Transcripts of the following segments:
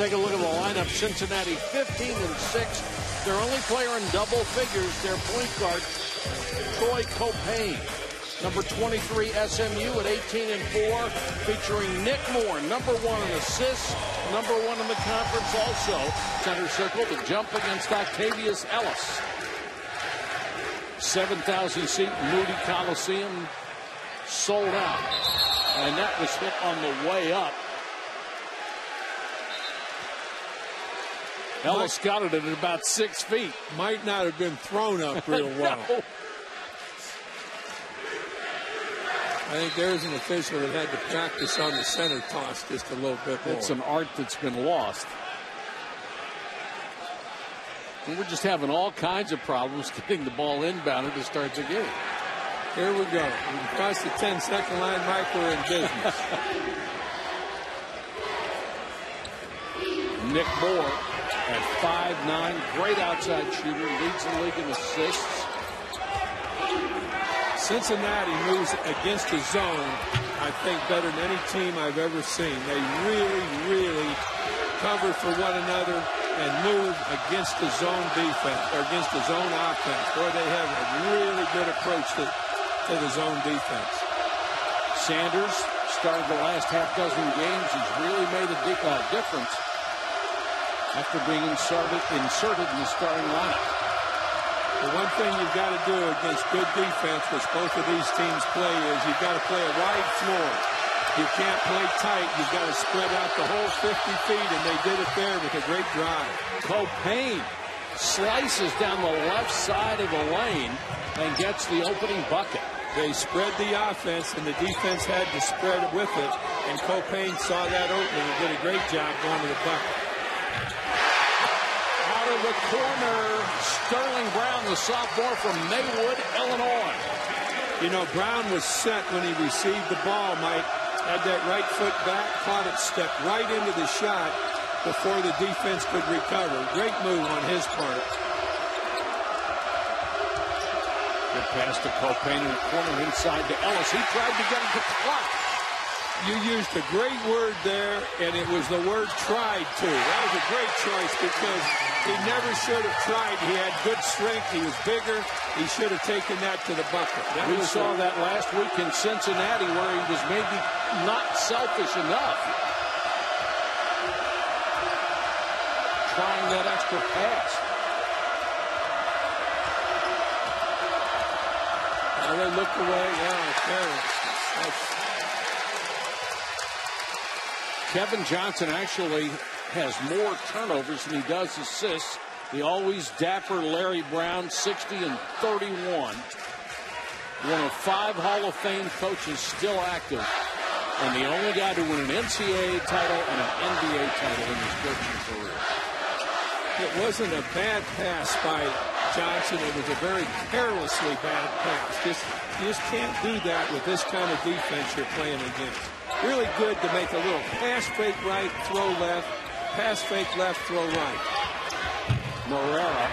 Take a look at the lineup. Cincinnati 15-6. Their only player in double figures, their point guard, Troy Copain. Number 23 SMU at 18-4, featuring Nick Moore, number 1 in assists, number 1 in the conference also. Center circle to jump against Octavius Ellis. 7,000-seat Moody Coliseum sold out. And that was hit on the way up. Ellis got it at about 6 feet. Might not have been thrown up real well. No. I think there's an official that had to practice on the center toss just a little bit more. It's an art that's been lost. And we're just having all kinds of problems getting the ball inbounded to start the game. Here we go. We cross the 10-second line, Mike, we're in business. Nick Moore at 5'9", great outside shooter, leads the league in assists. Cincinnati moves against the zone, I think, better than any team I've ever seen. They really, really cover for one another and move against the zone defense, or against the zone offense. Boy, they have a really good approach to the zone defense. Sanders started the last half dozen games. He's really made a difference after being inserted in the starting lineup. The one thing you've got to do against good defense, which both of these teams play, is you've got to play a wide floor. You can't play tight. You've got to spread out the whole 50 feet, and they did it there with a great drive. Copain slices down the left side of the lane and gets the opening bucket. They spread the offense, and the defense had to spread it with it, and Copain saw that opening and did a great job going to the bucket. Out of the corner, Sterling Brown, the sophomore from Maywood, Illinois. You know, Brown was set when he received the ball, Mike. Had that right foot back, caught it, stepped right into the shot before the defense could recover. Great move on his part. Good pass to Copain in the corner, inside to Ellis. He tried to get it to Clark. You used a great word there, and it was the word tried to. That was a great choice because he never should have tried. He had good strength. He was bigger. He should have taken that to the bucket. We saw that last week in Cincinnati where he was maybe not selfish enough. Trying that extra pass. Now they look away. Kevin Johnson actually has more turnovers than he does assists. The always dapper Larry Brown, 60-31. One of 5 Hall of Fame coaches still active, and the only guy to win an NCAA title and an NBA title in his coaching career. It wasn't a bad pass by Johnson. It was a very carelessly bad pass. You just can't do that with this kind of defense you're playing against. Really good to make a little pass fake right, throw left, pass fake left, throw right. Morera.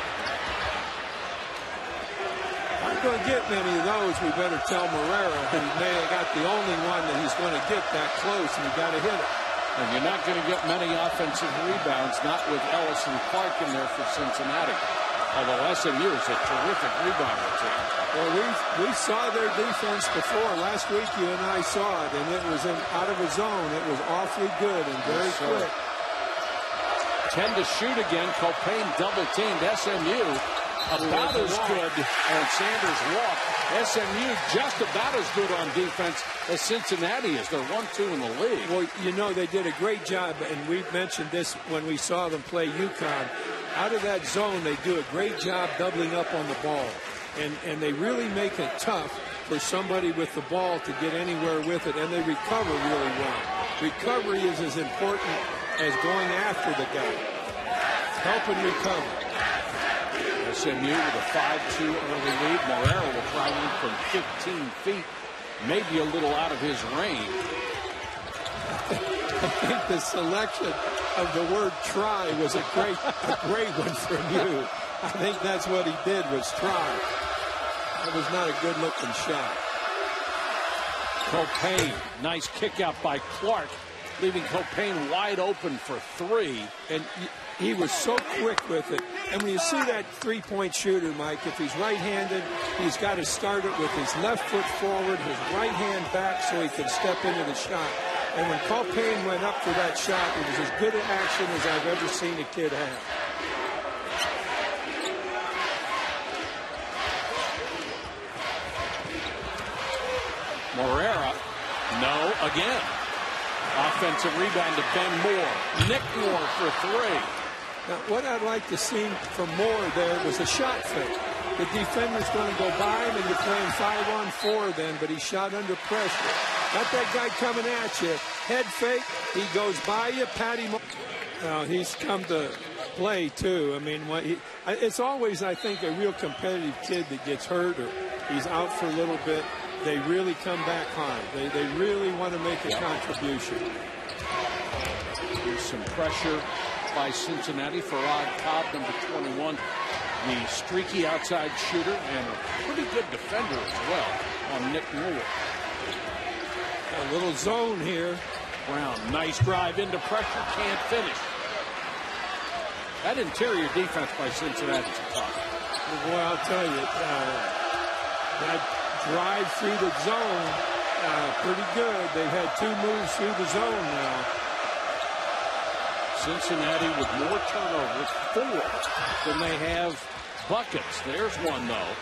Not going to get many of those, we better tell Morera. He may have got the only one that he's going to get that close, and he got to hit it. And you're not going to get many offensive rebounds, not with Ellis and Clark in there for Cincinnati. Although SMU is a terrific rebounder team. Well, we saw their defense before. Last week you and I saw it, and it was out of a zone. It was awfully good and very quick. 10 to shoot again. Copain double-teamed. SMU about as good on Sanders' walk. SMU just about as good on defense as Cincinnati is. They're 1-2 in the league. Well, you know, they did a great job, and we mentioned this when we saw them play UConn. Out of that zone, they do a great job doubling up on the ball. And they really make it tough for somebody with the ball to get anywhere with it, and they recover really well. Recovery is as important as going after the guy. Help and recover. SMU with a 5-2 early lead. Morera will try one from 15 feet, maybe a little out of his range. I think the selection of the word try was a great one from you. I think that's what he did, was try. That was not a good-looking shot. Copain, nice kick out by Clark. leaving Copain wide open for three. And he was so quick with it. And when you see that three-point shooter, Mike, if he's right-handed, he's got to start it with his left foot forward, his right hand back so he can step into the shot. And when Copain went up for that shot, it was as good an action as I've ever seen a kid have. Morera, no, again. Offensive rebound to Ben Moore. Nick Moore for three. Now, what I'd like to see from Moore there was a shot fake. The defender's going to go by him, and you're playing 5-on-4 then, but he shot under pressure. Got that guy coming at you. Head fake, he goes by you, pat him. Now, he's come to play, too. I mean, it's always, I think, a real competitive kid that gets hurt or he's out for a little bit. They really come back hard. They really want to make a contribution. Here's some pressure by Cincinnati for Rod Cobb, number 21. The streaky outside shooter and a pretty good defender as well on Nick Moore. A little zone here. Brown, nice drive into pressure, can't finish. That interior defense by Cincinnati is tough. Well, I'll tell you, that drive through the zone, pretty good. They've had two moves through the zone now. Cincinnati with more turnovers, 4, than they have buckets. There's one, though.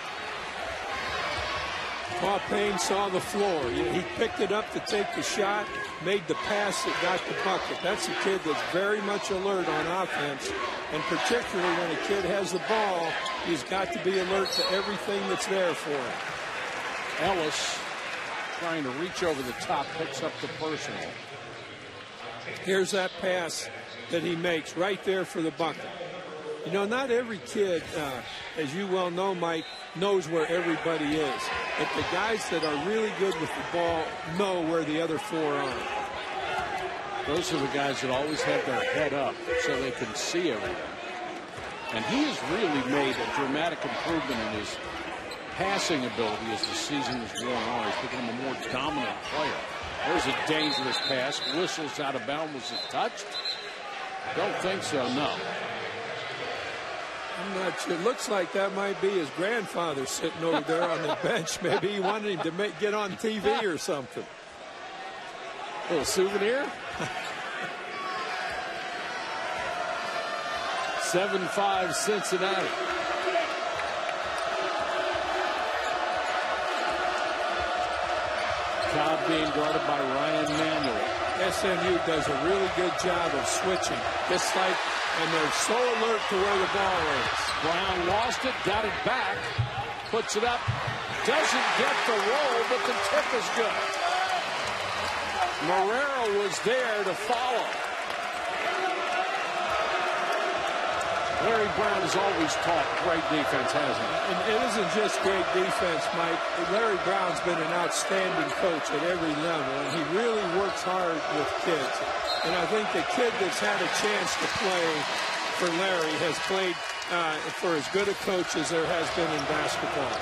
Copain saw the floor. He picked it up to take the shot, made the pass that got the bucket. That's a kid that's very much alert on offense, and particularly when a kid has the ball, he's got to be alert to everything that's there for him. Ellis trying to reach over the top, picks up the personal. Here's that pass that he makes right there for the bucket. You know, not every kid, as you well know, Mike, knows where everybody is. But the guys that are really good with the ball know where the other 4 are. Those are the guys that always have their head up so they can see everything. And he has really made a dramatic improvement in his passing ability as the season has worn on. He's become a more dominant player. There's a dangerous pass. Whistles out of bounds. Was it touched? Don't think so, no. I'm not sure. It looks like that might be his grandfather sitting over there on the bench. Maybe he wanted him to get on TV or something. A little souvenir? 7-5 Cincinnati. Cobb being guarded by Ryan Manuel. SMU does a really good job of switching. Just like, and they're so alert to where the ball is. Brown lost it, got it back, puts it up, doesn't get the roll, but the tip is good. Morera was there to follow. Larry Brown has always taught great defense, hasn't he? And it isn't just great defense, Mike. Larry Brown's been an outstanding coach at every level, and he really works hard with kids. And I think the kid that's had a chance to play for Larry has played for as good a coach as there has been in basketball.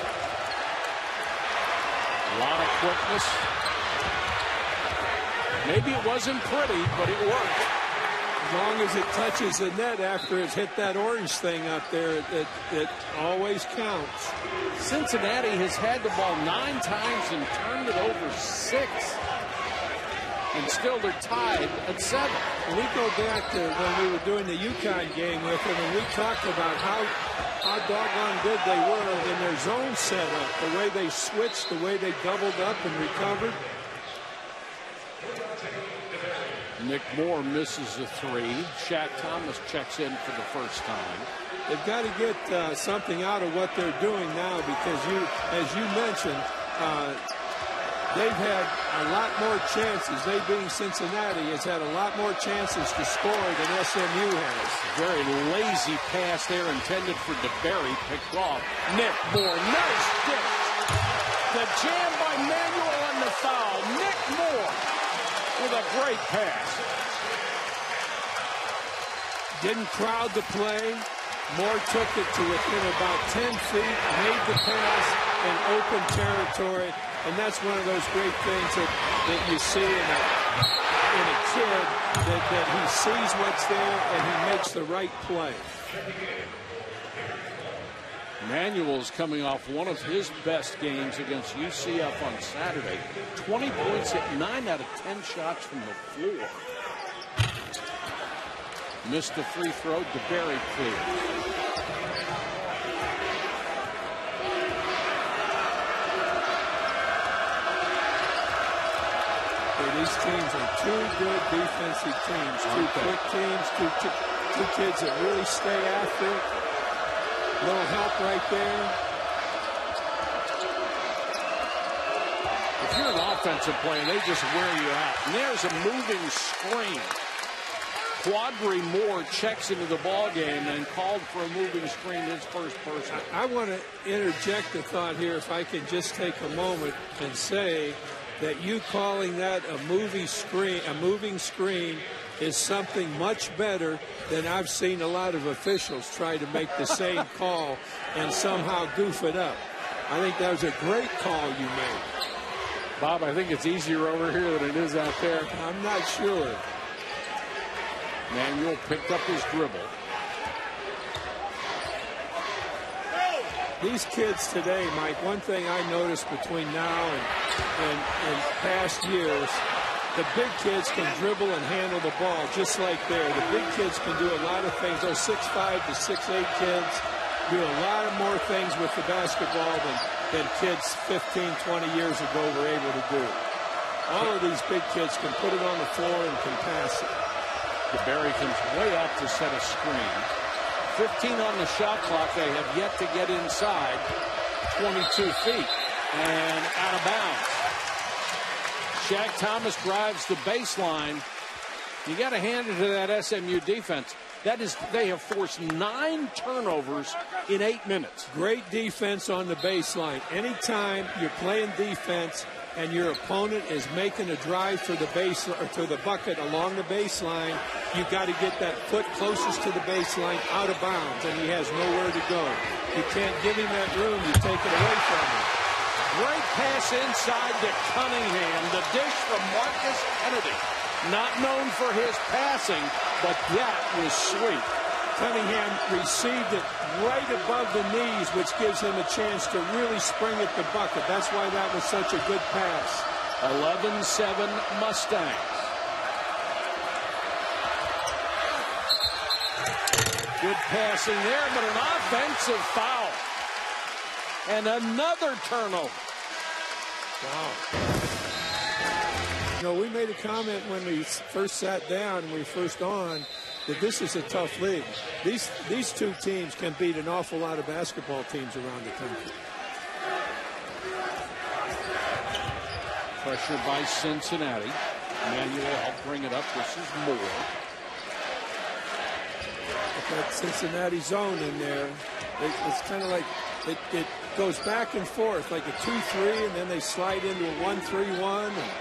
A lot of quickness. Maybe it wasn't pretty, but it worked. As long as it touches the net after it's hit that orange thing up there, it always counts. Cincinnati has had the ball 9 times and turned it over 6. And still they're tied at 7. When we go back to when we were doing the UConn game with them, and we talked about how doggone good they were in their zone setup, the way they switched, the way they doubled up and recovered. Nick Moore misses the 3. Shaq Thomas checks in for the first time. They've got to get something out of what they're doing now because, as you mentioned, they've had a lot more chances. They being Cincinnati has had a lot more chances to score than SMU has. Very lazy pass there intended for DeBerry, picked off. Nick Moore, nice dish. The jam by Manuel and the foul. Nick Moore with a great pass. Didn't crowd the play. Moore took it to within about 10 feet, made the pass in open territory. And that's one of those great things that you see in a kid, that he sees what's there and he makes the right play. Manuel's coming off one of his best games against UCF on Saturday. 20 points at 9 out of 10 shots from the floor. Missed the free throw. DeBerry clear. These teams are two good defensive teams, two quick teams, two kids that really stay after it. Little help right there. If you're an offensive player, they just wear you out. And there's a moving screen. Quadri Moore checks into the ball game and called for a moving screen, his first person. I want to interject a thought here, if I can just take a moment and say that you calling that a moving screen is something much better than I've seen a lot of officials try to make the same call and somehow goof it up. I think that was a great call you made. Bob, I think it's easier over here than it is out there. I'm not sure. Manuel picked up his dribble. These kids today, Mike, one thing I noticed between now and past years, the big kids can dribble and handle the ball just like there. The big kids can do a lot of things. Those 6'5" to 6'8" kids do a lot of more things with the basketball than kids 15, 20 years ago were able to do. All of these big kids can put it on the floor and can pass it. DeBerry comes way out to set a screen. 15 on the shot clock. They have yet to get inside 22 feet and out of bounds. Shaq Thomas drives the baseline. You got to hand it to that SMU defense. That is, they have forced 9 turnovers in 8 minutes. Great defense on the baseline. Anytime you're playing defense and your opponent is making a drive for the base or to the bucket along the baseline, you got to get that foot closest to the baseline out of bounds, and he has nowhere to go. You can't give him that room. You take it away from him. Great pass inside to Cunningham. The dish from Marcus Kennedy. Not known for his passing, but that was sweet. Cunningham received it right above the knees, which gives him a chance to really spring at the bucket. That's why that was such a good pass. 11-7 Mustangs. Good passing there, but an offensive foul. And another turnover. Wow. You know, we made a comment when we first sat down and we were first on that this is a tough league. These two teams can beat an awful lot of basketball teams around the country. Pressure by Cincinnati. Manuel helped bring it up. This is Moore. That Cincinnati zone in there, it's kind of like it goes back and forth like a 2-3, and then they slide into a 1-3-1 and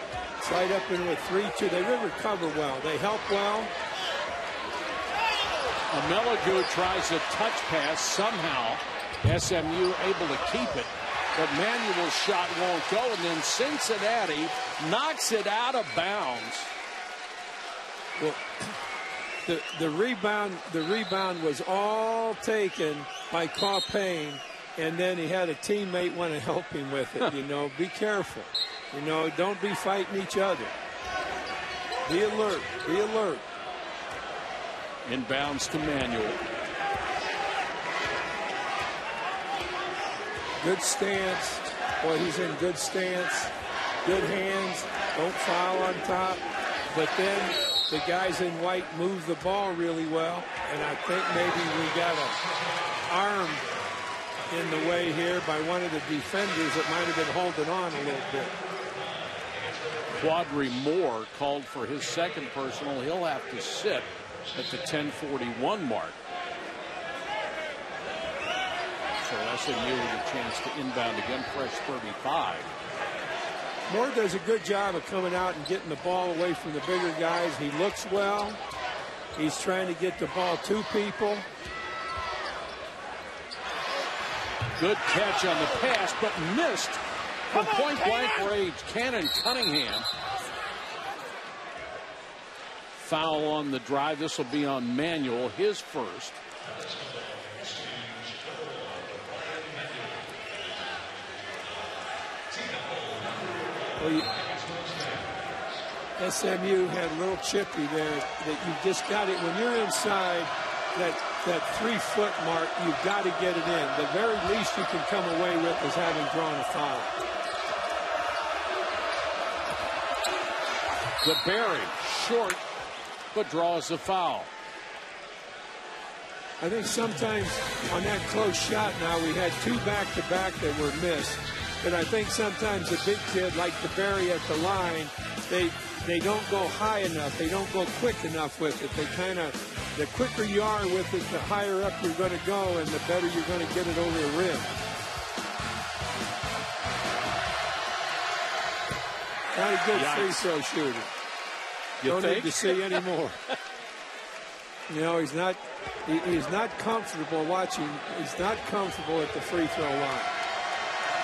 slide up into a 3-2. They really recover well. They help well. Amelagu tries a touch pass. Somehow SMU able to keep it, but Manuel's shot won't go, and then Cincinnati knocks it out of bounds. Well, the rebound was all taken by Copain, and then he had a teammate want to help him with it. You know, be careful. You know, don't be fighting each other. Be alert. Be alert. Inbounds to Manuel. Good stance. Boy, he's in good stance. Good hands. Don't foul on top. But then the guys in white move the ball really well. And I think maybe we got an arm in the way here by one of the defenders that might have been holding on a little bit. Quadri Moore called for his second personal. He'll have to sit at the 10:41 mark. So SMU with a chance to inbound again, fresh 35. Moore does a good job of coming out and getting the ball away from the bigger guys. He looks well. He's trying to get the ball to people. Good catch on the pass, but missed From point-blank range, Cannon Cunningham. Foul on the drive. This will be on Manuel, his first. Well, SMU had a little chippy there that you just got it. When you're inside that 3-foot mark, you've got to get it in. The very least you can come away with is having drawn a foul. DeBerry, short, but draws a foul. I think sometimes on that close shot now, we had 2 back-to-back that were missed. But I think sometimes a big kid like DeBerry at the line, they don't go high enough. They don't go quick enough with it. They kind of, the quicker you are with it, the higher up you're going to go and the better you're going to get it over the rim. Not a good free throw shooter. Don't need to see any more. You know, he's not comfortable watching. He's not comfortable at the free throw line.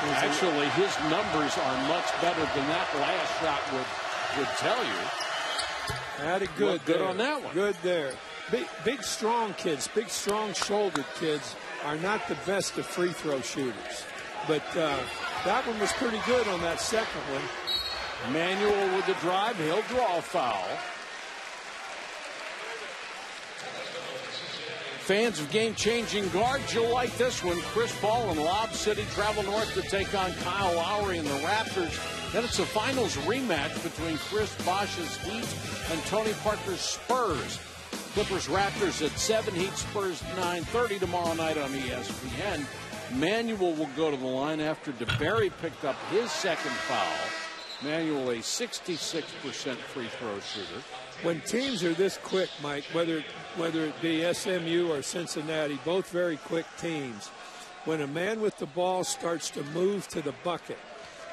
Actually, his numbers are much better than that last shot would tell you. Had a good on that one. Good there. Big strong kids, big strong shouldered kids are not the best of free throw shooters. But that one was pretty good on that second one. Manuel with the drive. He'll draw a foul. Fans of game-changing guards, you'll like this one. Chris Paul and Lob City travel north to take on Kyle Lowry and the Raptors. Then it's a finals rematch between Chris Bosh's Heat and Tony Parker's Spurs. Clippers-Raptors at 7, Heat Spurs 9:30 tomorrow night on ESPN. Manuel will go to the line after DeBerry picked up his second foul. Manuel, a 66% free throw shooter. When teams are this quick, Mike, whether it be SMU or Cincinnati, both very quick teams, when a man with the ball starts to move to the bucket,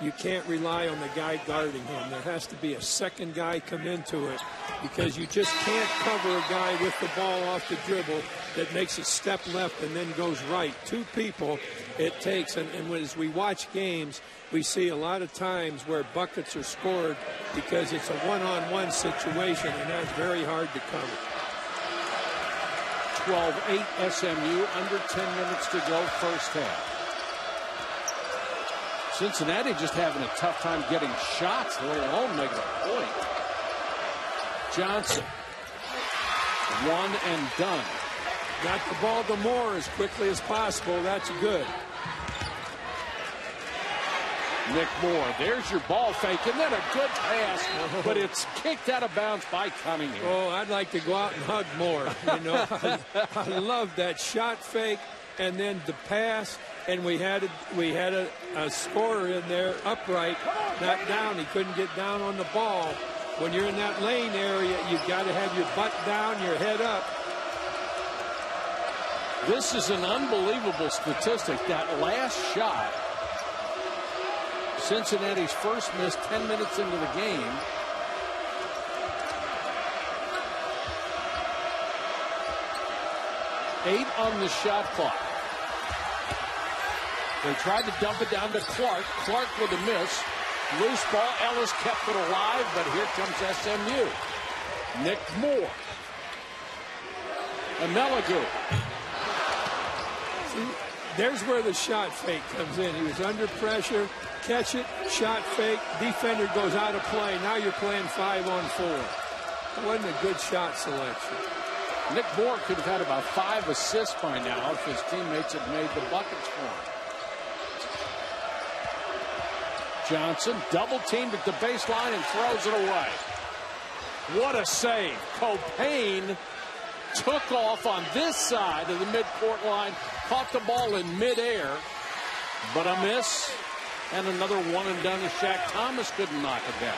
you can't rely on the guy guarding him. There has to be a second guy come into it because you just can't cover a guy with the ball off the dribble that makes a step left and then goes right. 2 people it takes, and as we watch games, we see a lot of times where buckets are scored because it's a one-on-one situation, and that's very hard to cover. 12-8 SMU, under 10 minutes to go, first half. Cincinnati just having a tough time getting shots, let alone making a point. Johnson, one and done. Got the ball to Moore as quickly as possible. That's good. Nick Moore, there's your ball fake, and then a good pass, but it's kicked out of bounds by Cunningham. Oh, I'd like to go out and hug Moore. You know, I love that shot fake, and then the pass, and we had a scorer in there upright, not down. He couldn't get down on the ball. When you're in that lane area, you've got to have your butt down, your head up. This is an unbelievable statistic. That last shot, Cincinnati's first miss 10 minutes into the game. Eight on the shot clock. They tried to dump it down to Clark. Clark with a miss. Loose ball. Ellis kept it alive, but here comes SMU. Nick Moore. And Meligu. There's where the shot fake comes in. He was under pressure. Catch it, shot fake, defender goes out of play. Now you're playing 5-on-4. It wasn't a good shot selection. Nick Moore could have had about 5 assists by now if his teammates had made the buckets for him. Johnson double teamed at the baseline and throws it away. What a save. Copain took off on this side of the midcourt line, caught the ball in midair, but a miss. And another one and done as Shaq Thomas couldn't knock it down.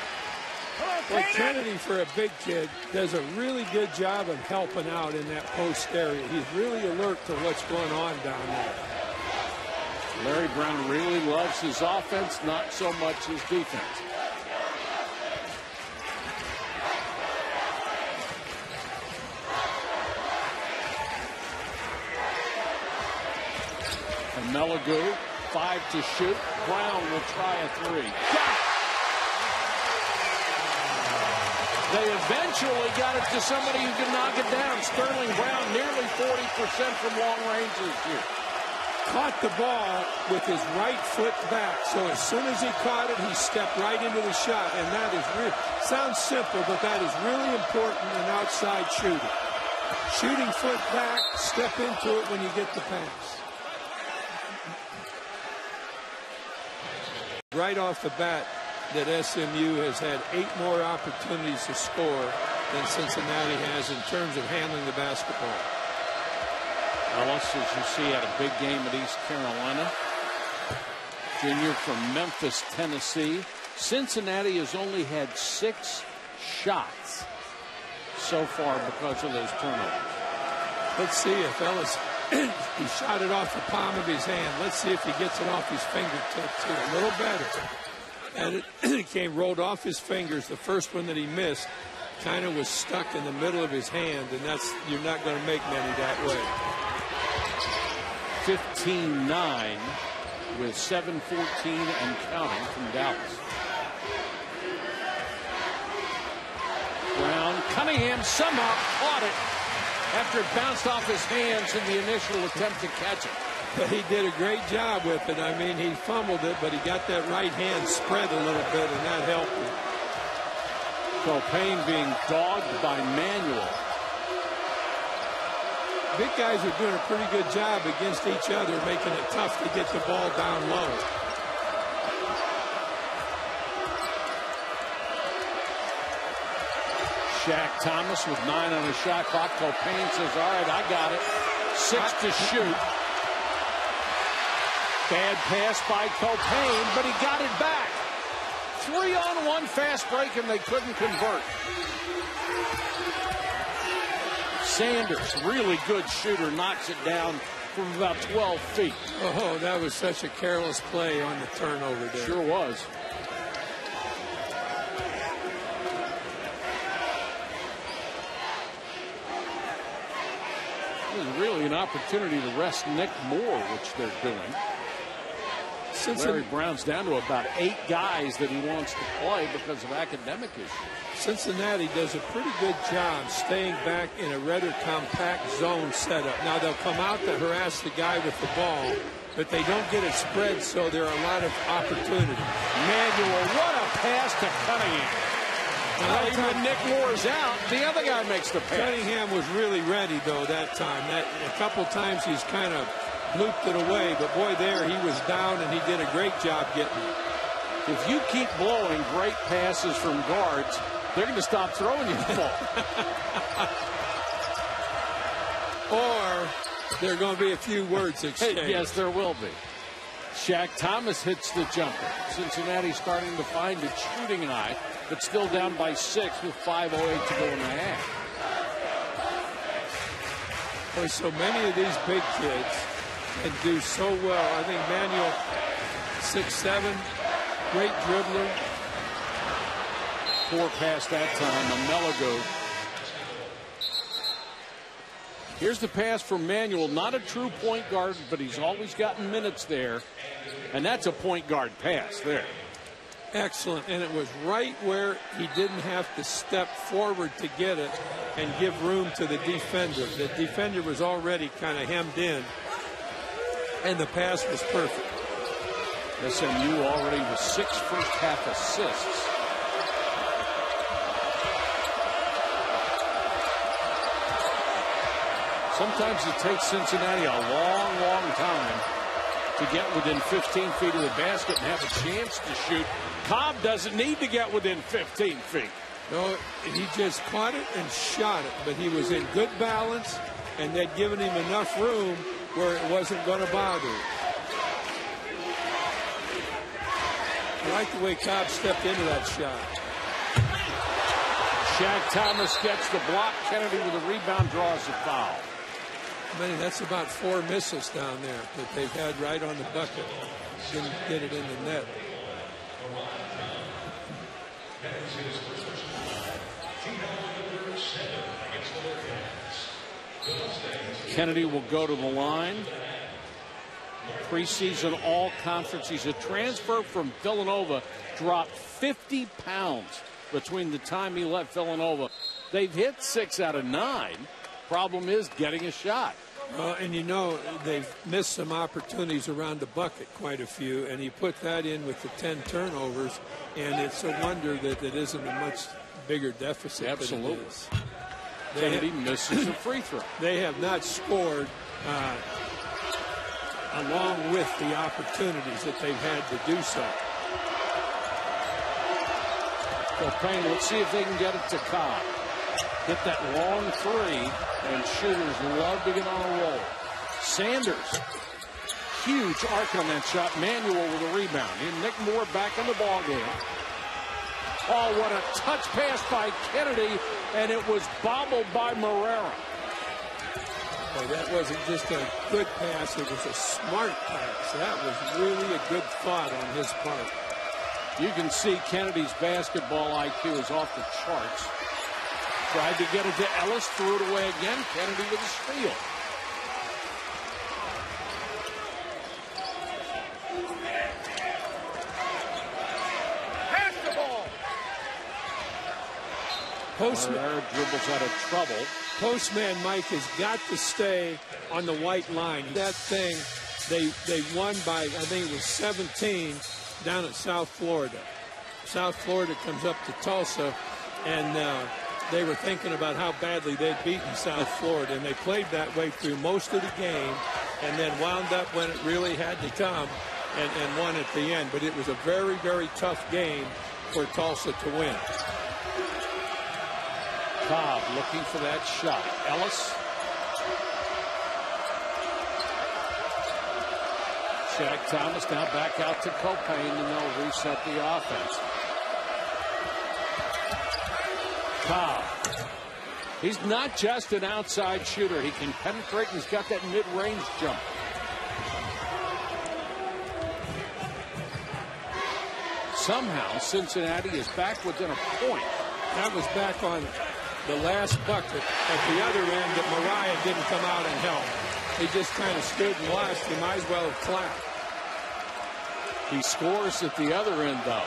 Well, Kennedy, for a big kid, does a really good job of helping out in that post area. He's really alert to what's going on down there. Larry Brown really loves his offense, not so much his defense. And Meligu 5 to shoot. Brown will try a 3. Got it! They eventually got it to somebody who could knock it down. Sterling Brown, nearly 40% from long range this year. Caught the ball with his right foot back. So as soon as he caught it, he stepped right into the shot. And that is really, sounds simple, but that is really important in outside shooting. Shooting foot back, step into it when you get the pass. Right off the bat, that SMU has had 8 more opportunities to score than Cincinnati has in terms of handling the basketball. Ellis, as you see, had a big game at East Carolina. Junior from Memphis, Tennessee. Cincinnati has only had 6 shots so far because of those turnovers. Let's see if Ellis, he shot it off the palm of his hand. Let's see if he gets it off his fingertips here. A little better. And it came rolled off his fingers. The first one that he missed kind of was stuck in the middle of his hand, and that's, you're not going to make many that way. 15-9 with 7:14 and counting from Dallas. Brown, Cunningham somehow caught it after it bounced off his hands in the initial attempt to catch it. But he did a great job with it. I mean, he fumbled it, but he got that right hand spread a little bit, and that helped him. Copain being dogged by Manuel. Big guys are doing a pretty good job against each other, making it tough to get the ball down low. Shaq Thomas with 9 on his shot clock. Copain says, all right, I got it. 6 to shoot. Bad pass by Copain, but he got it back. 3-on-1 fast break, and they couldn't convert. Sanders, really good shooter, knocks it down from about 12 feet. Oh, that was such a careless play on the turnover there. Sure was. It was really an opportunity to rest Nick Moore, which they're doing. Larry Brown's down to about 8 guys that he wants to play because of academic issues. Cincinnati does a pretty good job staying back in a rather compact zone setup. Now they'll come out to harass the guy with the ball, but they don't get it spread, so there are a lot of opportunities. Manuel, what a pass to Cunningham. Now, even when Nick Moore's out, the other guy makes the pass. Cunningham was really ready, though, that time. A couple times he's kind of looped it away, but boy, there he was down, and he did a great job getting it. If you keep blowing great passes from guards, they're going to stop throwing you the ball. Or there are going to be a few words exchanged. Yes, there will be. Shaq Thomas hits the jumper. Cincinnati starting to find its shooting eye, but still down by 6 with 5:08 to go in the half. Boy, so many of these big kids can do so well. I think Manuel, 6'7", great dribbler. Poor pass that time. Amelago. Here's the pass from Manuel. Not a true point guard, but he's always gotten minutes there. And that's a point guard pass there. Excellent. And it was right where he didn't have to step forward to get it and give room to the defender. The defender was already kind of hemmed in. And the pass was perfect. SMU already with 6 first half assists. Sometimes it takes Cincinnati a long, long time to get within 15 feet of the basket and have a chance to shoot. Cobb doesn't need to get within 15 feet. No, he just caught it and shot it, but he was in good balance, and they'd given him enough room where it wasn't going to bother him. I like the way Cobb stepped into that shot. Shaq Thomas gets the block. Kennedy with a rebound, draws a foul. That's about 4 misses down there that they've had right on the bucket. Didn't get it in the net. Kennedy will go to the line. Preseason all-conference. He's a transfer from Villanova. Dropped 50 pounds between the time he left Villanova. They've hit 6 out of 9. Problem is getting a shot. And you know, they've missed some opportunities around the bucket, quite a few, and he put that in with the 10 turnovers, and it's a wonder that it isn't a much bigger deficit. Absolutely. Than it is. Kennedy misses a free throw. They have not scored along with the opportunities that they've had to do so. Payne, let's see if they can get it to Cobb. Hit that long three, and shooters love to get on a roll. Sanders, huge arc on that shot. Manuel with a rebound. And Nick Moore back in the ballgame. Oh, what a touch pass by Kennedy, and it was bobbled by Morera. Well, that wasn't just a good pass, it was a smart pass. That was really a good thought on his part. You can see Kennedy's basketball IQ is off the charts. Tried to get it to Ellis, threw it away again. Kennedy with a steal. Pass the ball. Morera dribbles out of trouble. Postman Mike has got to stay on the white line. That thing, they won by, I think it was 17 down at South Florida. South Florida comes up to Tulsa, and they were thinking about how badly they'd beaten South Florida, and they played that way through most of the game, and then wound up when it really had to come and won at the end. But it was a very, very tough game for Tulsa to win. Cobb looking for that shot. Ellis. Shaq Thomas now back out to Copain, and they'll reset the offense. Cobb. He's not just an outside shooter. He can penetrate, and he's got that mid-range jump. Somehow, Cincinnati is back within a point. That was back on the last bucket at the other end that Mariah didn't come out and help. He just kind of stood and watched. He might as well have clapped. He scores at the other end, though.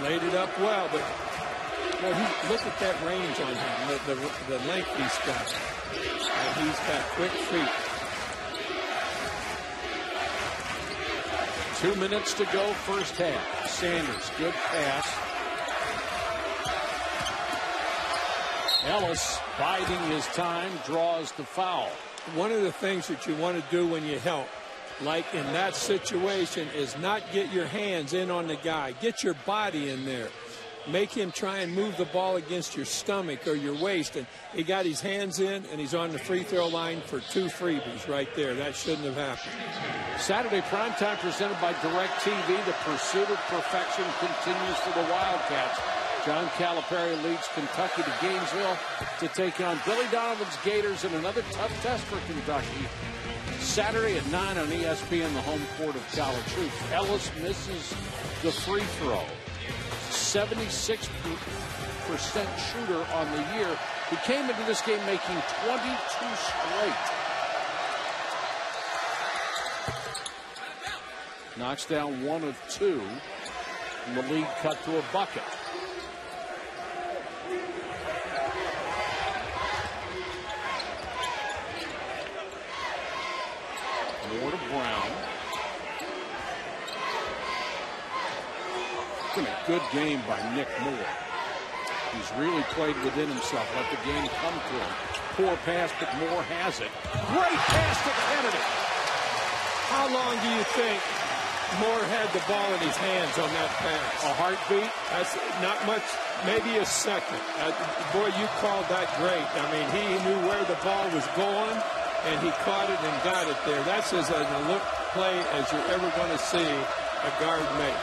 Laid it up well, but well, look at that range on him, the length he's got. And he's got quick feet. 2 minutes to go, first half. Sanders, good pass. Ellis, biding his time, draws the foul. One of the things that you want to do when you help, like in that situation, is not get your hands in on the guy. Get your body in there. Make him try and move the ball against your stomach or your waist. And he got his hands in, and he's on the free throw line for 2 freebies right there. That shouldn't have happened. Saturday primetime presented by DirecTV. The pursuit of perfection continues for the Wildcats. John Calipari leads Kentucky to Gainesville to take on Billy Donovan's Gators in another tough test for Kentucky. Saturday at 9 on ESPN, the home court of college hoops. Ellis misses the free throw. 76% shooter on the year. He came into this game making 22 straight. Knocks down 1 of 2. And the lead cut to a bucket. Moore to Brown. It's been a good game by Nick Moore. He's really played within himself, let the game come to him. Poor pass, but Moore has it. Great pass to Kennedy. How long do you think Moore had the ball in his hands on that pass? A heartbeat? That's not much, maybe a second. Boy, you called that great. I mean, he knew where the ball was going, and he caught it and got it there. That's as a look play as you're ever going to see a guard make.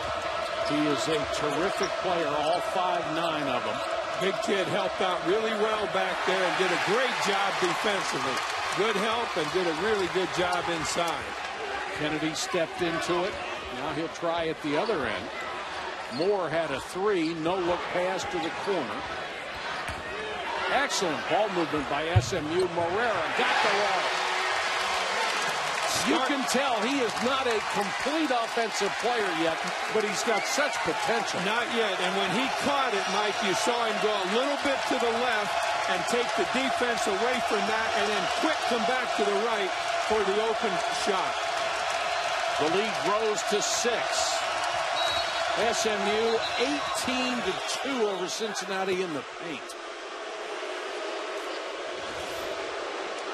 He is a terrific player, all 5'9" of them. Big kid helped out really well back there and did a great job defensively. Good help and did a really good job inside. Kennedy stepped into it. Now he'll try at the other end. Moore had a 3, no-look pass to the corner. Excellent ball movement by SMU. Morera got the ball. You can tell he is not a complete offensive player yet, but he's got such potential. Not yet. And when he caught it, Mike, you saw him go a little bit to the left and take the defense away from that, and then quick come back to the right for the open shot. The lead grows to 6. SMU 18-2 over Cincinnati in the paint.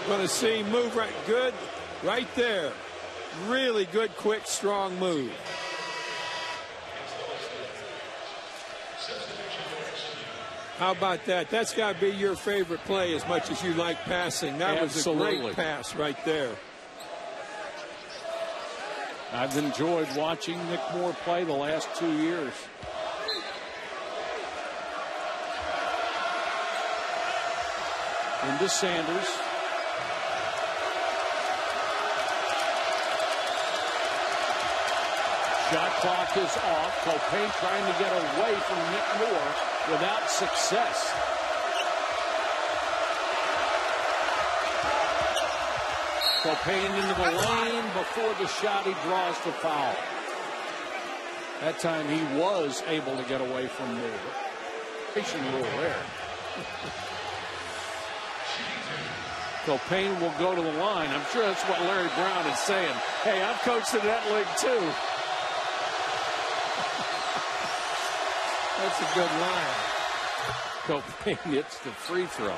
Going to see him move right good right there. Really good, quick, strong move. How about that? That's got to be your favorite play as much as you like passing. That Absolutely. was a great pass right there. I've enjoyed watching Nick Moore play the last 2 years. Into Sanders. Shot clock is off. Copain trying to get away from Nick Moore without success. Copain into the lane before the shot. He draws the foul. That time he was able to get away from Moore. Patient rule there. Copain will go to the line. I'm sure that's what Larry Brown is saying. Hey, I've coached in that league too. That's a good line. Copain hits the free throw.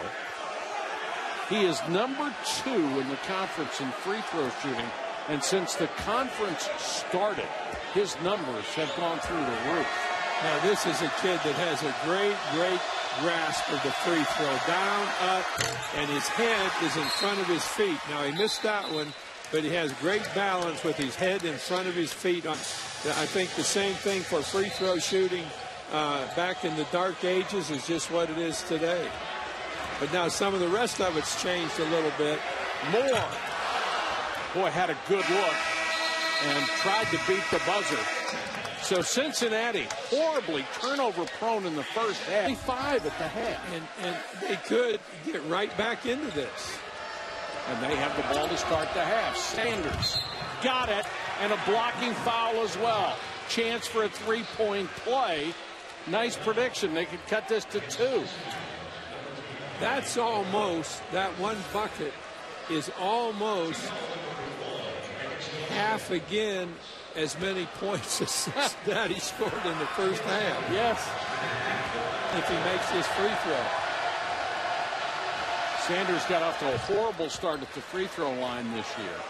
He is number 2 in the conference in free throw shooting. And since the conference started, his numbers have gone through the roof. Now, this is a kid that has a great grasp of the free throw. Down, up, and his head is in front of his feet. Now, he missed that one, but he has great balance with his head in front of his feet. I think the same thing for free throw shooting back in the dark ages is just what it is today. But now some of the rest of it's changed a little bit. Moore. Boy, had a good look and tried to beat the buzzer. So Cincinnati horribly turnover prone in the first half. 5 at the half. And they could get right back into this. And they have the ball to start the half. Sanders got it, and a blocking foul as well. Chance for a three-point play. Nice prediction. They could cut this to 2. That's almost, that one bucket is almost half again as many points as Cincinnati scored in the first half. Yes. If he makes this free throw. Sanders got off to a horrible start at the free throw line this year.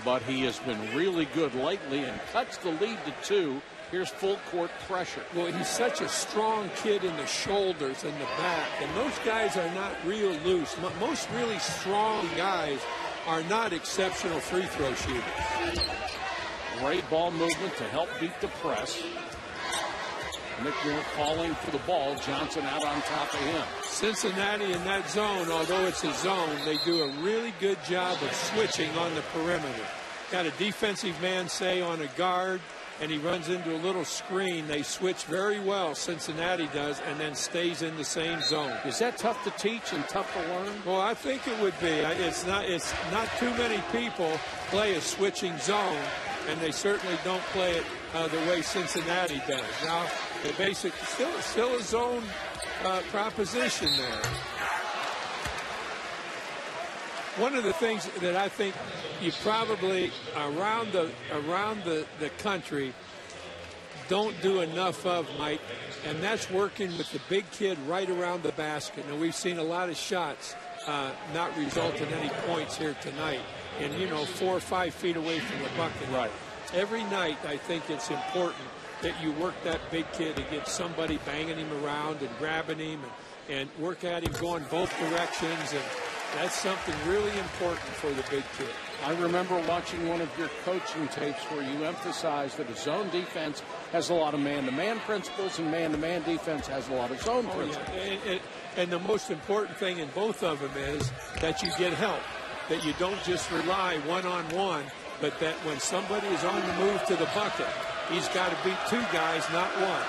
But he has been really good lately and cuts the lead to 2. Here's full court pressure. Well, he's such a strong kid in the shoulders and the back. And those guys are not real loose. Most really strong guys are not exceptional free throw shooters. Great ball movement to help beat the press. Nick Moore falling for the ball. Johnson out on top of him. Cincinnati in that zone, although it's a zone, they do a really good job of switching on the perimeter. Got a defensive man, say, on a guard, and he runs into a little screen. They switch very well, Cincinnati does, and then stays in the same zone. Is that tough to teach and tough to learn? Well, I think it would be. It's not too many people play a switching zone, and they certainly don't play it the way Cincinnati does. Now, the basic, still a zone proposition there. One of the things that I think you probably around the country don't do enough of, Mike, and that's working with the big kid right around the basket. Now, we've seen a lot of shots not result in any points here tonight, and 4 or 5 feet away from the bucket. Right. Every night, I think it's important that you work that big kid against somebody banging him around and grabbing him and work at him going both directions, and that's something really important for the big kid. I remember watching one of your coaching tapes where you emphasized that a zone defense has a lot of man-to-man principles and man-to-man defense has a lot of zone principles. Yeah. And the most important thing in both of them is that you get help, that you don't just rely one-on-one, but that when somebody is on the move to the bucket, he's got to beat 2 guys, not 1.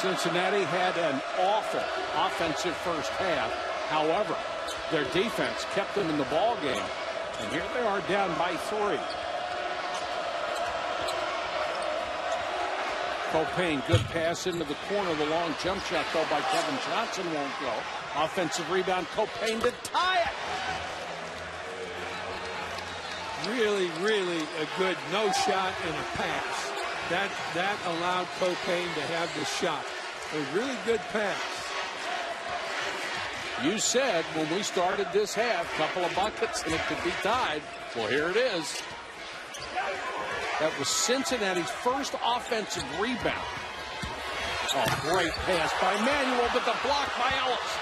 Cincinnati had an awful offensive first half. However, their defense kept them in the ball game. And here they are down by 3. Copain, good pass into the corner. The long jump shot, though, by Kevin Johnson won't go. Offensive rebound, Copain to tie it. Really, really a good no shot and a pass. That allowed Copain to have the shot. A really good pass. You said when we started this half, couple of buckets and it could be tied. Well, here it is. That was Cincinnati's first offensive rebound. Oh, great pass by Manuel, but the block by Ellis.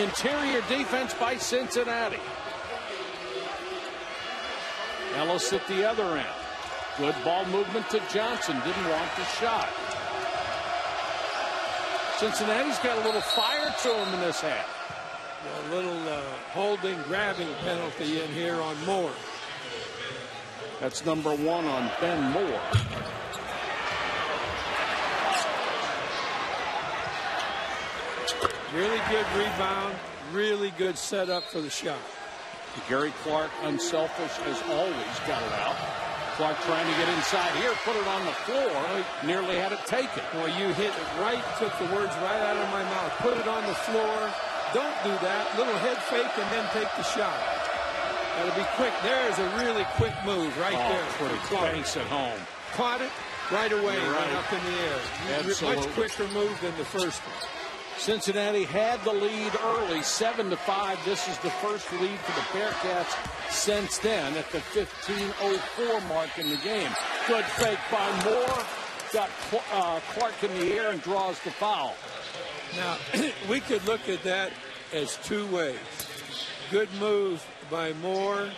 Interior defense by Cincinnati. Ellis at the other end. Good ball movement to Johnson. Didn't want the shot. Cincinnati's got a little fire to him in this half. A little holding, grabbing penalty in here on Moore. That's number 1 on Ben Moore. Really good rebound. Really good setup for the shot. Gary Clark, unselfish as always, got it out. Clark trying to get inside here, put it on the floor, nearly had it taken. Boy, you hit it right, took the words right out of my mouth. Put it on the floor. Don't do that. Little head fake and then take the shot. That'll be quick. There's a really quick move right there. Pretty Banks at home. Caught it right away, right. went up in the air. Absolutely. Much quicker move than the first one. Cincinnati had the lead early, 7-5. This is the first lead for the Bearcats since then at the 15:04 mark in the game. Good fake by Moore. Got Clark in the air and draws the foul. Now, we could look at that as two ways. Good move by Moore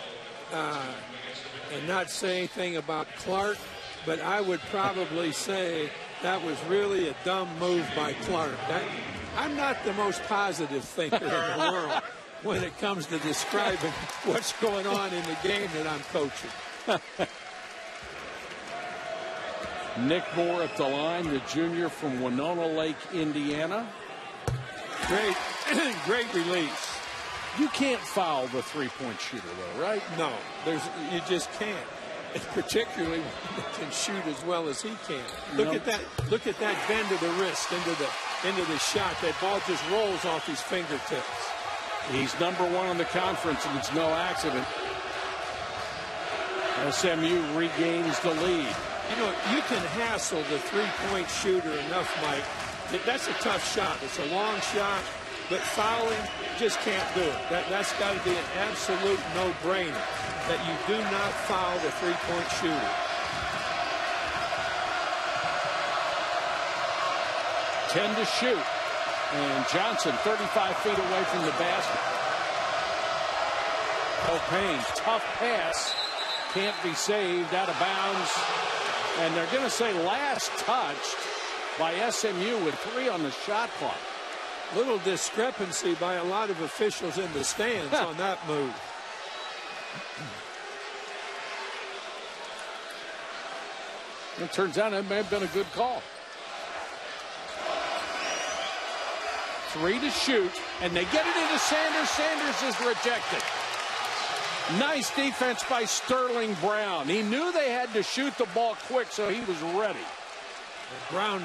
and not say anything about Clark, but I would probably say that was really a dumb move by Clark. I'm not the most positive thinker in the world when it comes to describing what's going on in the game that I'm coaching. Nick Moore at the line, the junior from Winona Lake, Indiana. Great release. You can't foul the three-point shooter, though, right? No, you just can't. And particularly when he can shoot as well as he can. Look at that! Look at that bend of the wrist into the shot. That ball just rolls off his fingertips. He's number 1 in the conference, and it's no accident. SMU regains the lead. You know, you can hassle the three-point shooter enough, Mike. That's a tough shot. It's a long shot, but fouling just can't do it. That's got to be an absolute no-brainer that you do not foul the three-point shooter. 10 to shoot. And Johnson 35 feet away from the basket. Copain, tough pass. Can't be saved, out of bounds. And they're going to say last touched by SMU with 3 on the shot clock. Little discrepancy by a lot of officials in the stands on that move. It turns out it may have been a good call. 3 to shoot, and they get it into Sanders. Sanders is rejected. Nice defense by Sterling Brown. He knew they had to shoot the ball quick, so he was ready. Brown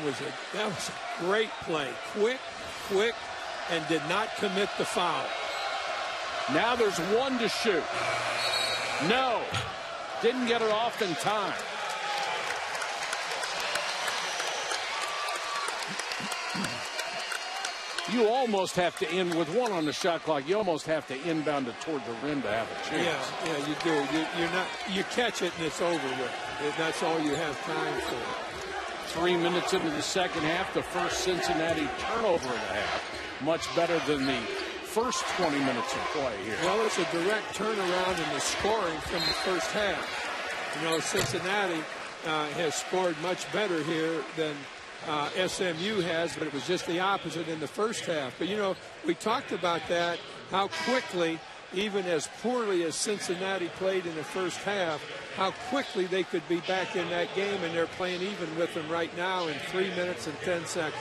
that was a great play. Quick, and did not commit the foul. Now there's 1 to shoot. No, didn't get it off in time. You almost have to end with 1 on the shot clock. You almost have to inbound it toward the rim to have a chance. Yeah, you do. You catch it and it's over with. That's all you have time for. 3 minutes into the second half, the first Cincinnati turnover of the half. Much better than the first 20 minutes of play here. Well, it's a direct turnaround in the scoring from the first half. You know, Cincinnati has scored much better here than SMU has, but it was just the opposite in the first half. But, you know, we talked about that, how quickly, even as poorly as Cincinnati played in the first half, how quickly they could be back in that game, and they're playing even with them right now in 3 minutes and 10 seconds.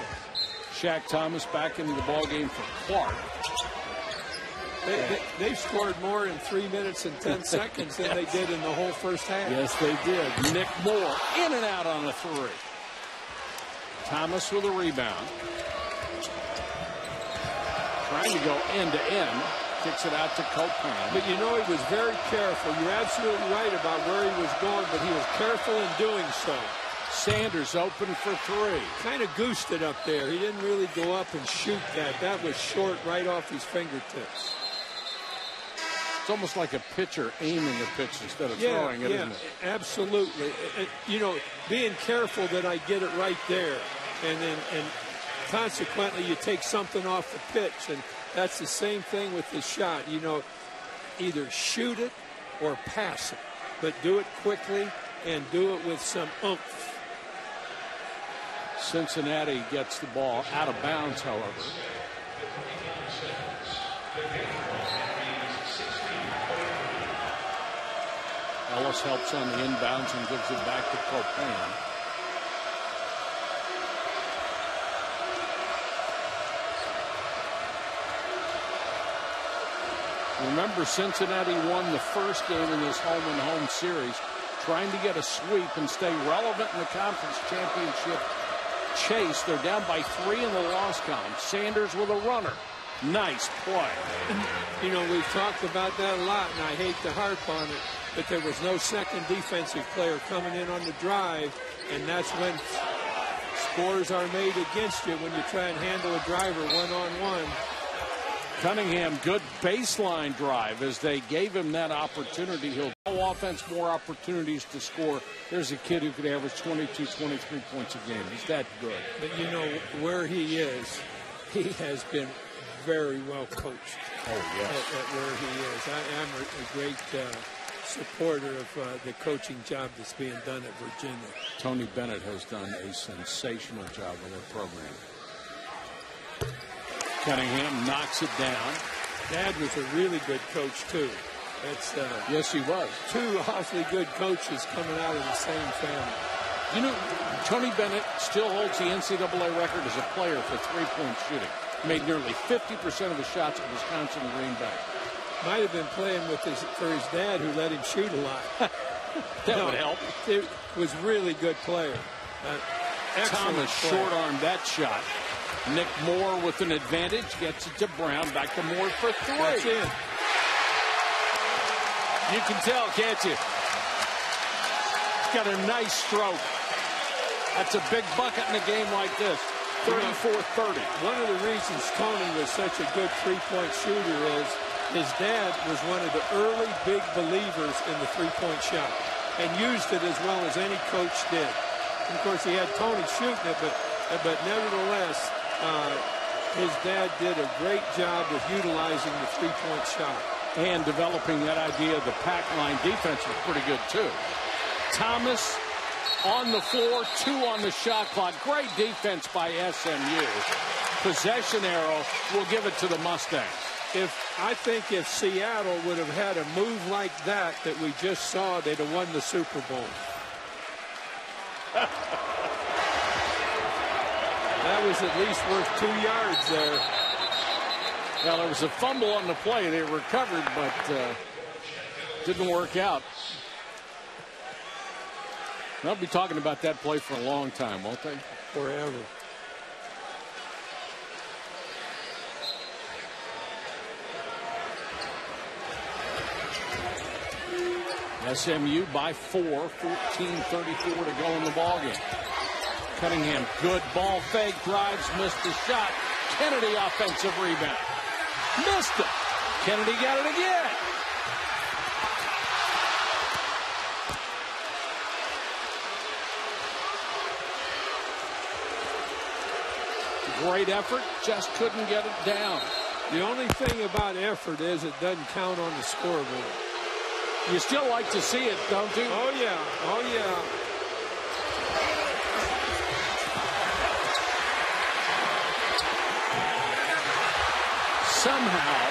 Shaq Thomas back into the ballgame for Clark. They've scored more in 3 minutes and 10 seconds than they did in the whole first half. Yes, they did. Nick Moore in and out on a three. Thomas with a rebound. Trying to go end to end. Kicks it out to Copan. But you know, he was very careful. You're absolutely right about where he was going, but he was careful in doing so. Sanders open for three. Kind of goosed it up there. He didn't really go up and shoot that. That was short right off his fingertips. It's almost like a pitcher aiming a pitch instead of throwing it, isn't it? Absolutely. You know, being careful that I get it right there. And consequently, you take something off the pitch. And that's the same thing with the shot. You know, either shoot it or pass it. But do it quickly and do it with some oomph. Cincinnati gets the ball out of bounds, however. Ellis helps on the inbounds and gives it back to Copan. Remember, Cincinnati won the first game in this home-and-home series, trying to get a sweep and stay relevant in the conference championship chase. They're down by 3 in the loss column. Sanders with a runner. Nice play. You know, we've talked about that a lot, and I hate to harp on it, but there was no second defensive player coming in on the drive, and that's when scores are made against you when you try and handle a driver one-on-one. Cunningham, good baseline drive as they gave him that opportunity. He'll no offense, more opportunities to score. There's a kid who could average 22, 23 points a game. He's that good. But you know where he is, he has been very well coached. Oh, yes. At where he is. I'm a great supporter of the coaching job that's being done at Virginia. Tony Bennett has done a sensational job with their program. Cunningham knocks it down. Dad was a really good coach, too. That's yes, he was. 2 awfully good coaches coming out of the same family. You know, Tony Bennett still holds the NCAA record as a player for three-point shooting. Made nearly 50% of the shots at Wisconsin and Green Bay. Might have been playing for his dad, who let him shoot a lot. That would help. It was really good player. Thomas short-armed that shot. Nick Moore with an advantage, gets it to Brown, back to Moore for 3. That's it. You can tell, can't you? Got a nice stroke. That's a big bucket in a game like this. 34-30. One of the reasons Tony was such a good three-point shooter is his dad was one of the early big believers in the three-point shot and used it as well as any coach did. And of course, he had Tony shooting it, but nevertheless, his dad did a great job of utilizing the three-point shot. And developing that idea of the pack line defense was pretty good, too. Thomas on the floor, 2 on the shot clock. Great defense by SMU. Possession arrow will give it to the Mustangs. I think if Seattle would have had a move like that we just saw, they'd have won the Super Bowl. That was at least worth 2 yards there. Well, there was a fumble on the play. They recovered, but didn't work out. They'll be talking about that play for a long time, won't they? Forever. SMU by 4, 14-34 to go in the ballgame. Cunningham, good ball fake, drives, missed the shot. Kennedy offensive rebound. Missed it. Kennedy got it again. Great effort, just couldn't get it down. The only thing about effort is it doesn't count on the scoreboard. You still like to see it, don't you? Oh, yeah. Oh, yeah. Somehow,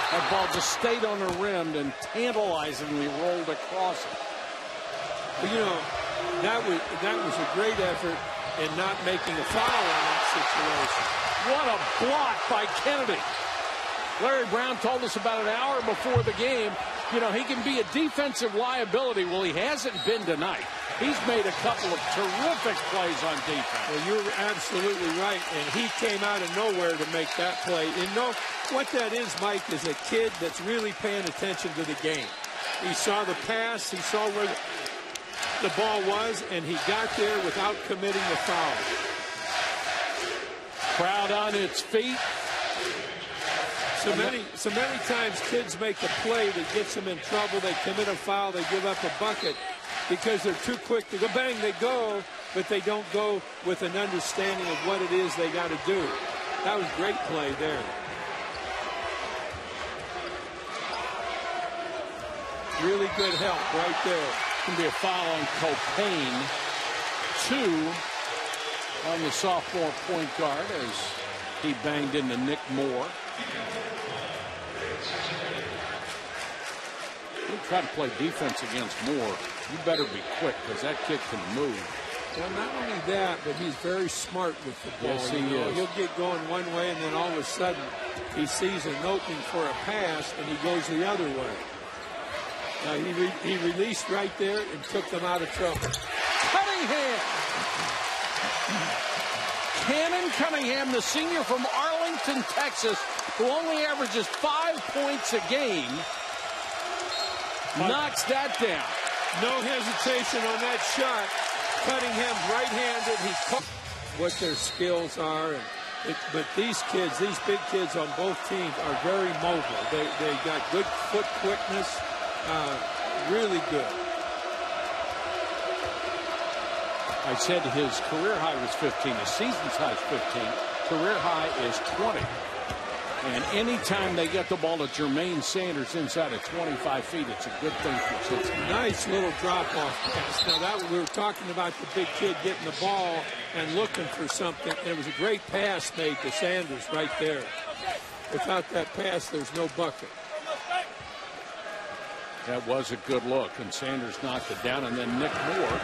that ball just stayed on the rim and tantalizingly rolled across it. But, you know, that was a great effort in not making a foul in that situation. What a block by Kennedy. Larry Brown told us about an hour before the game, you know, he can be a defensive liability. Well, he hasn't been tonight. He's made a couple of terrific plays on defense. Well, you're absolutely right, and he came out of nowhere to make that play. You know, what that is, Mike, is a kid that's really paying attention to the game. He saw the pass, he saw where the ball was, and he got there without committing a foul. Crowd on its feet. So many times kids make a play that gets them in trouble. They commit a foul, they give up a bucket because they're too quick to go. Bang, they go, but they don't go with an understanding of what it is they got to do. That was great play there. Really good help right there. Going to be a foul on Copain. 2 on the sophomore point guard as he banged into Nick Moore. You try to play defense against Moore, you better be quick because that kid can move. Well, not only that, but he's very smart with the ball. Yes, he is. He'll get going one way, and then all of a sudden he sees an opening for a pass, and he goes the other way. He released right there and took them out of trouble. Cunningham! Cannon Cunningham, the senior from Arlington, Texas, who only averages 5 points a game, knocks that down. No hesitation on that shot. Cunningham's right-handed. What their skills are. But these kids, these big kids on both teams are very mobile. They got good foot quickness. Really good. I said his career high was 15. His season's high is 15. Career high is 20. And anytime they get the ball to Jermaine Sanders inside of 25 feet, it's a good thing for Cincinnati. Nice little drop-off pass. Now, that we were talking about the big kid getting the ball and looking for something. And it was a great pass made to Sanders right there. Without that pass, there's no bucket. That was a good look, and Sanders knocked it down. And then Nick Moore,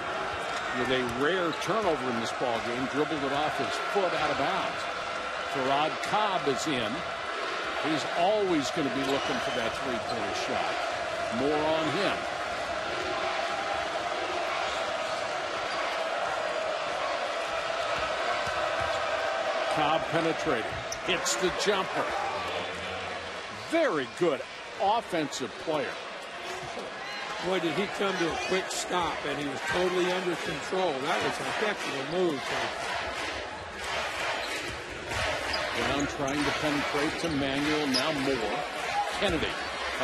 with a rare turnover in this ball game, dribbled it off his foot out of bounds. Farad Cobb is in. He's always going to be looking for that three-pointer shot. More on him. Cobb penetrating. Hits the jumper. Very good offensive player. Boy, did he come to a quick stop, and he was totally under control. That was a heck of a move. Brown trying to penetrate to Manuel, now Moore. Kennedy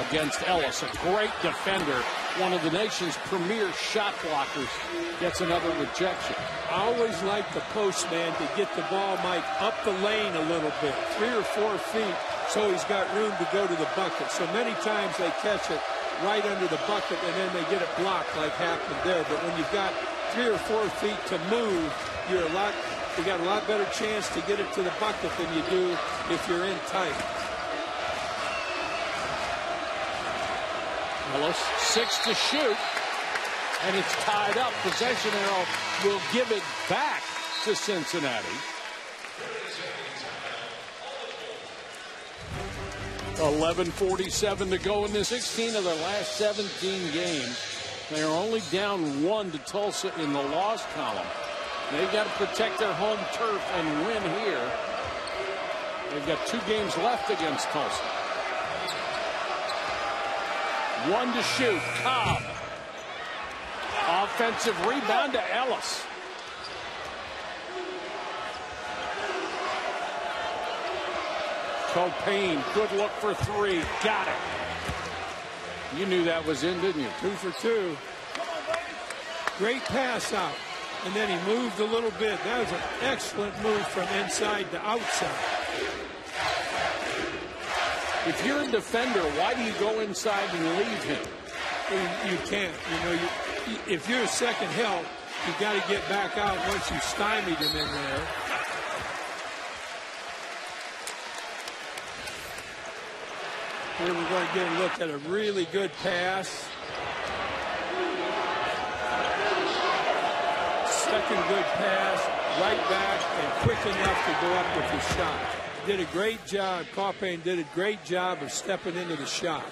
against Ellis, a great defender. One of the nation's premier shot blockers gets another rejection. I always like the postman to get the ball, Mike, up the lane a little bit, 3 or 4 feet, so he's got room to go to the bucket. So many times they catch it right under the bucket, and then they get it blocked like happened there. But when you've got 3 or 4 feet to move, you got a lot better chance to get it to the bucket than you do if you're in tight. Ellis, 6 to shoot, and it's tied up. Possession arrow will give it back to Cincinnati. 11:47 to go in this 16 of their last 17 games. They are only down 1 to Tulsa in the loss column. They've got to protect their home turf and win here. They've got 2 games left against Tulsa. 1 to shoot. Cobb. Offensive rebound to Ellis. Copain, good look for 3. Got it. You knew that was in, didn't you? 2 for 2. Great pass out. And then he moved a little bit. That was an excellent move from inside to outside. If you're a defender, why do you go inside and leave him? You can't. You know, if you're a second help, you got to get back out once you stymied him in there. Here we're going to get a look at a really good pass. Second good pass. right back and quick enough to go up with his shot. Did a great job. Copain did a great job of stepping into the shot.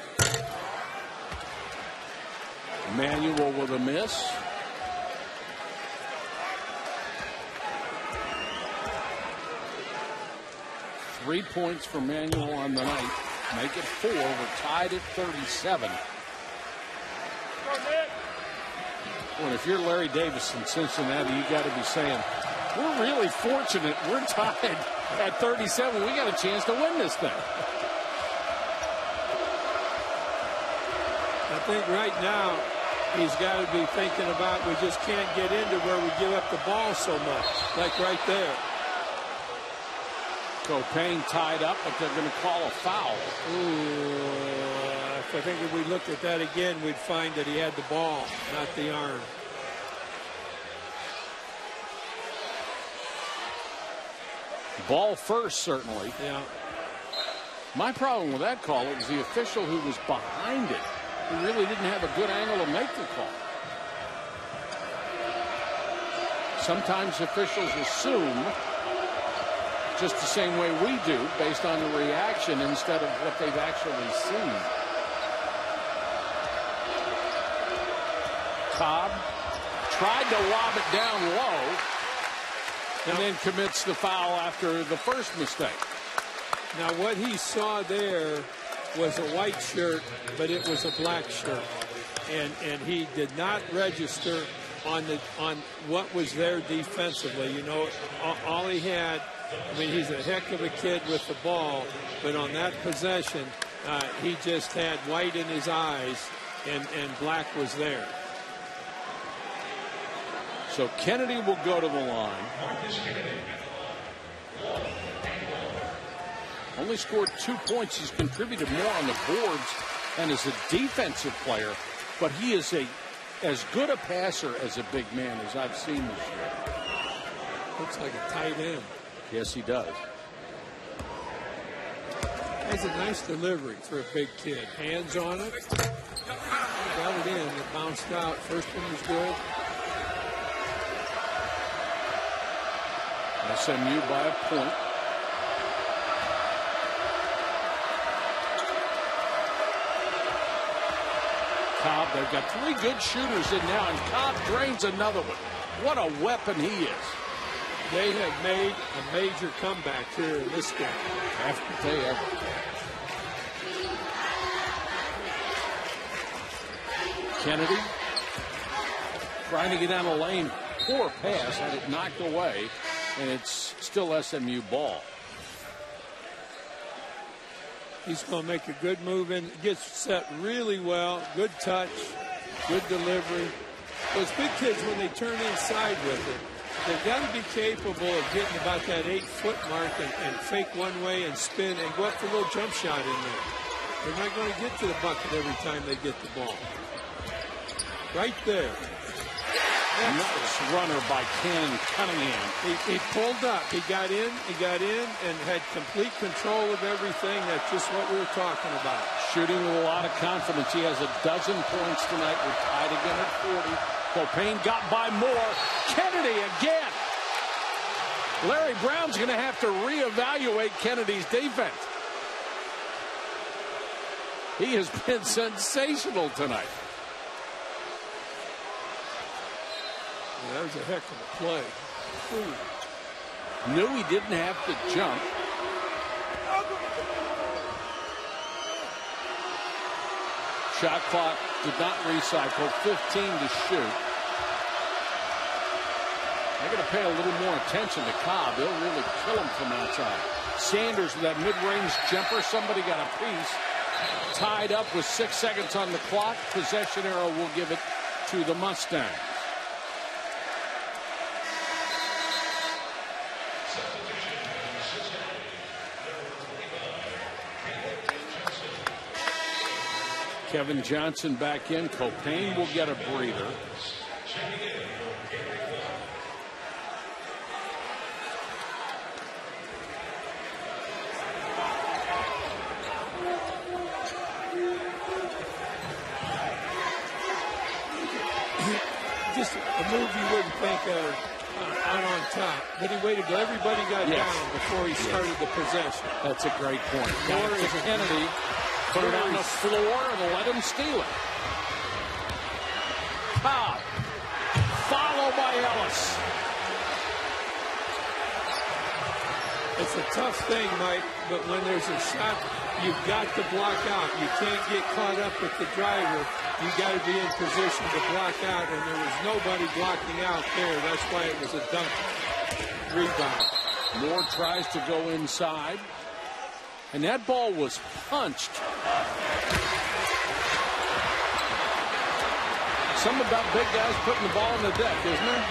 Manuel with a miss. Three points for Manuel on the night. Make it 4. We're tied at 37. Well, if you're Larry Davis in Cincinnati, you got to be saying, we're really fortunate. We're tied at 37. We got a chance to win this thing. I think right now he's got to be thinking about we just can't get into where we give up the ball so much, like right there. Copain tied up, but they're going to call a foul. I think if we looked at that again, we'd find that he had the ball, not the arm. Ball first, certainly. Yeah. My problem with that call, it was the official who was behind it, who really didn't have a good angle to make the call. Sometimes officials assume, just the same way we do, based on the reaction instead of what they've actually seen. Cobb tried to lob it down low and then commits the foul after the first mistake. Now what he saw there was a white shirt, but it was a black shirt, and he did not register on what was there defensively. You know, all he had, I mean, he's a heck of a kid with the ball, but on that possession, he just had white in his eyes, and black was there. So Kennedy will go to the line. Only scored 2 points. He's contributed more on the boards and is a defensive player, but he is as good a passer as a big man as I've seen this year. Looks like a tight end. Yes, he does. Has a nice delivery for a big kid. Hands on it. Got it in. It bounced out. First one was good. SMU by a point. Cobb, they've got 3 good shooters in now, and Cobb drains another one. What a weapon he is. They have made a major comeback here in this game. After they ever. Kennedy trying to get down the lane. Poor pass, had it knocked away, and it's still SMU ball. He's going to make a good move in. Gets set really well. Good touch. Good delivery. Those big kids, when they turn inside with it, they've got to be capable of getting about that 8-foot mark and fake one way and spin and go up for a little jump shot in there. They're not going to get to the bucket every time they get the ball. Right there. Nice runner by Ken Cunningham. He pulled up. He got in and had complete control of everything. That's just what we were talking about. Shooting with a lot of confidence. He has 12 points tonight. We're tied again at 40. Copain got by more. Kennedy again. Larry Brown's going to have to reevaluate Kennedy's defense. He has been sensational tonight. That was a heck of a play. Knew he didn't have to jump. Shot clock did not recycle. 15 to shoot. They're going to pay a little more attention to Cobb. They'll really kill him from outside. Sanders with that mid-range jumper. Somebody got a piece. Tied up with 6 seconds on the clock. Possession arrow will give it to the Mustangs. Kevin Johnson back in. Copain will get a breather. Just a move you wouldn't think of not on top, but he waited till everybody got down before he started the possession. That's a great point. Got it to Kennedy, put it on the floor, and let him steal it. Cobb, followed by Ellis. It's a tough thing, Mike, but when there's a shot, you've got to block out. You can't get caught up with the driver. You got to be in position to block out, and there was nobody blocking out there. That's why it was a dunk rebound. Moore tries to go inside, and that ball was punched. Something about big guys putting the ball on the deck, isn't there?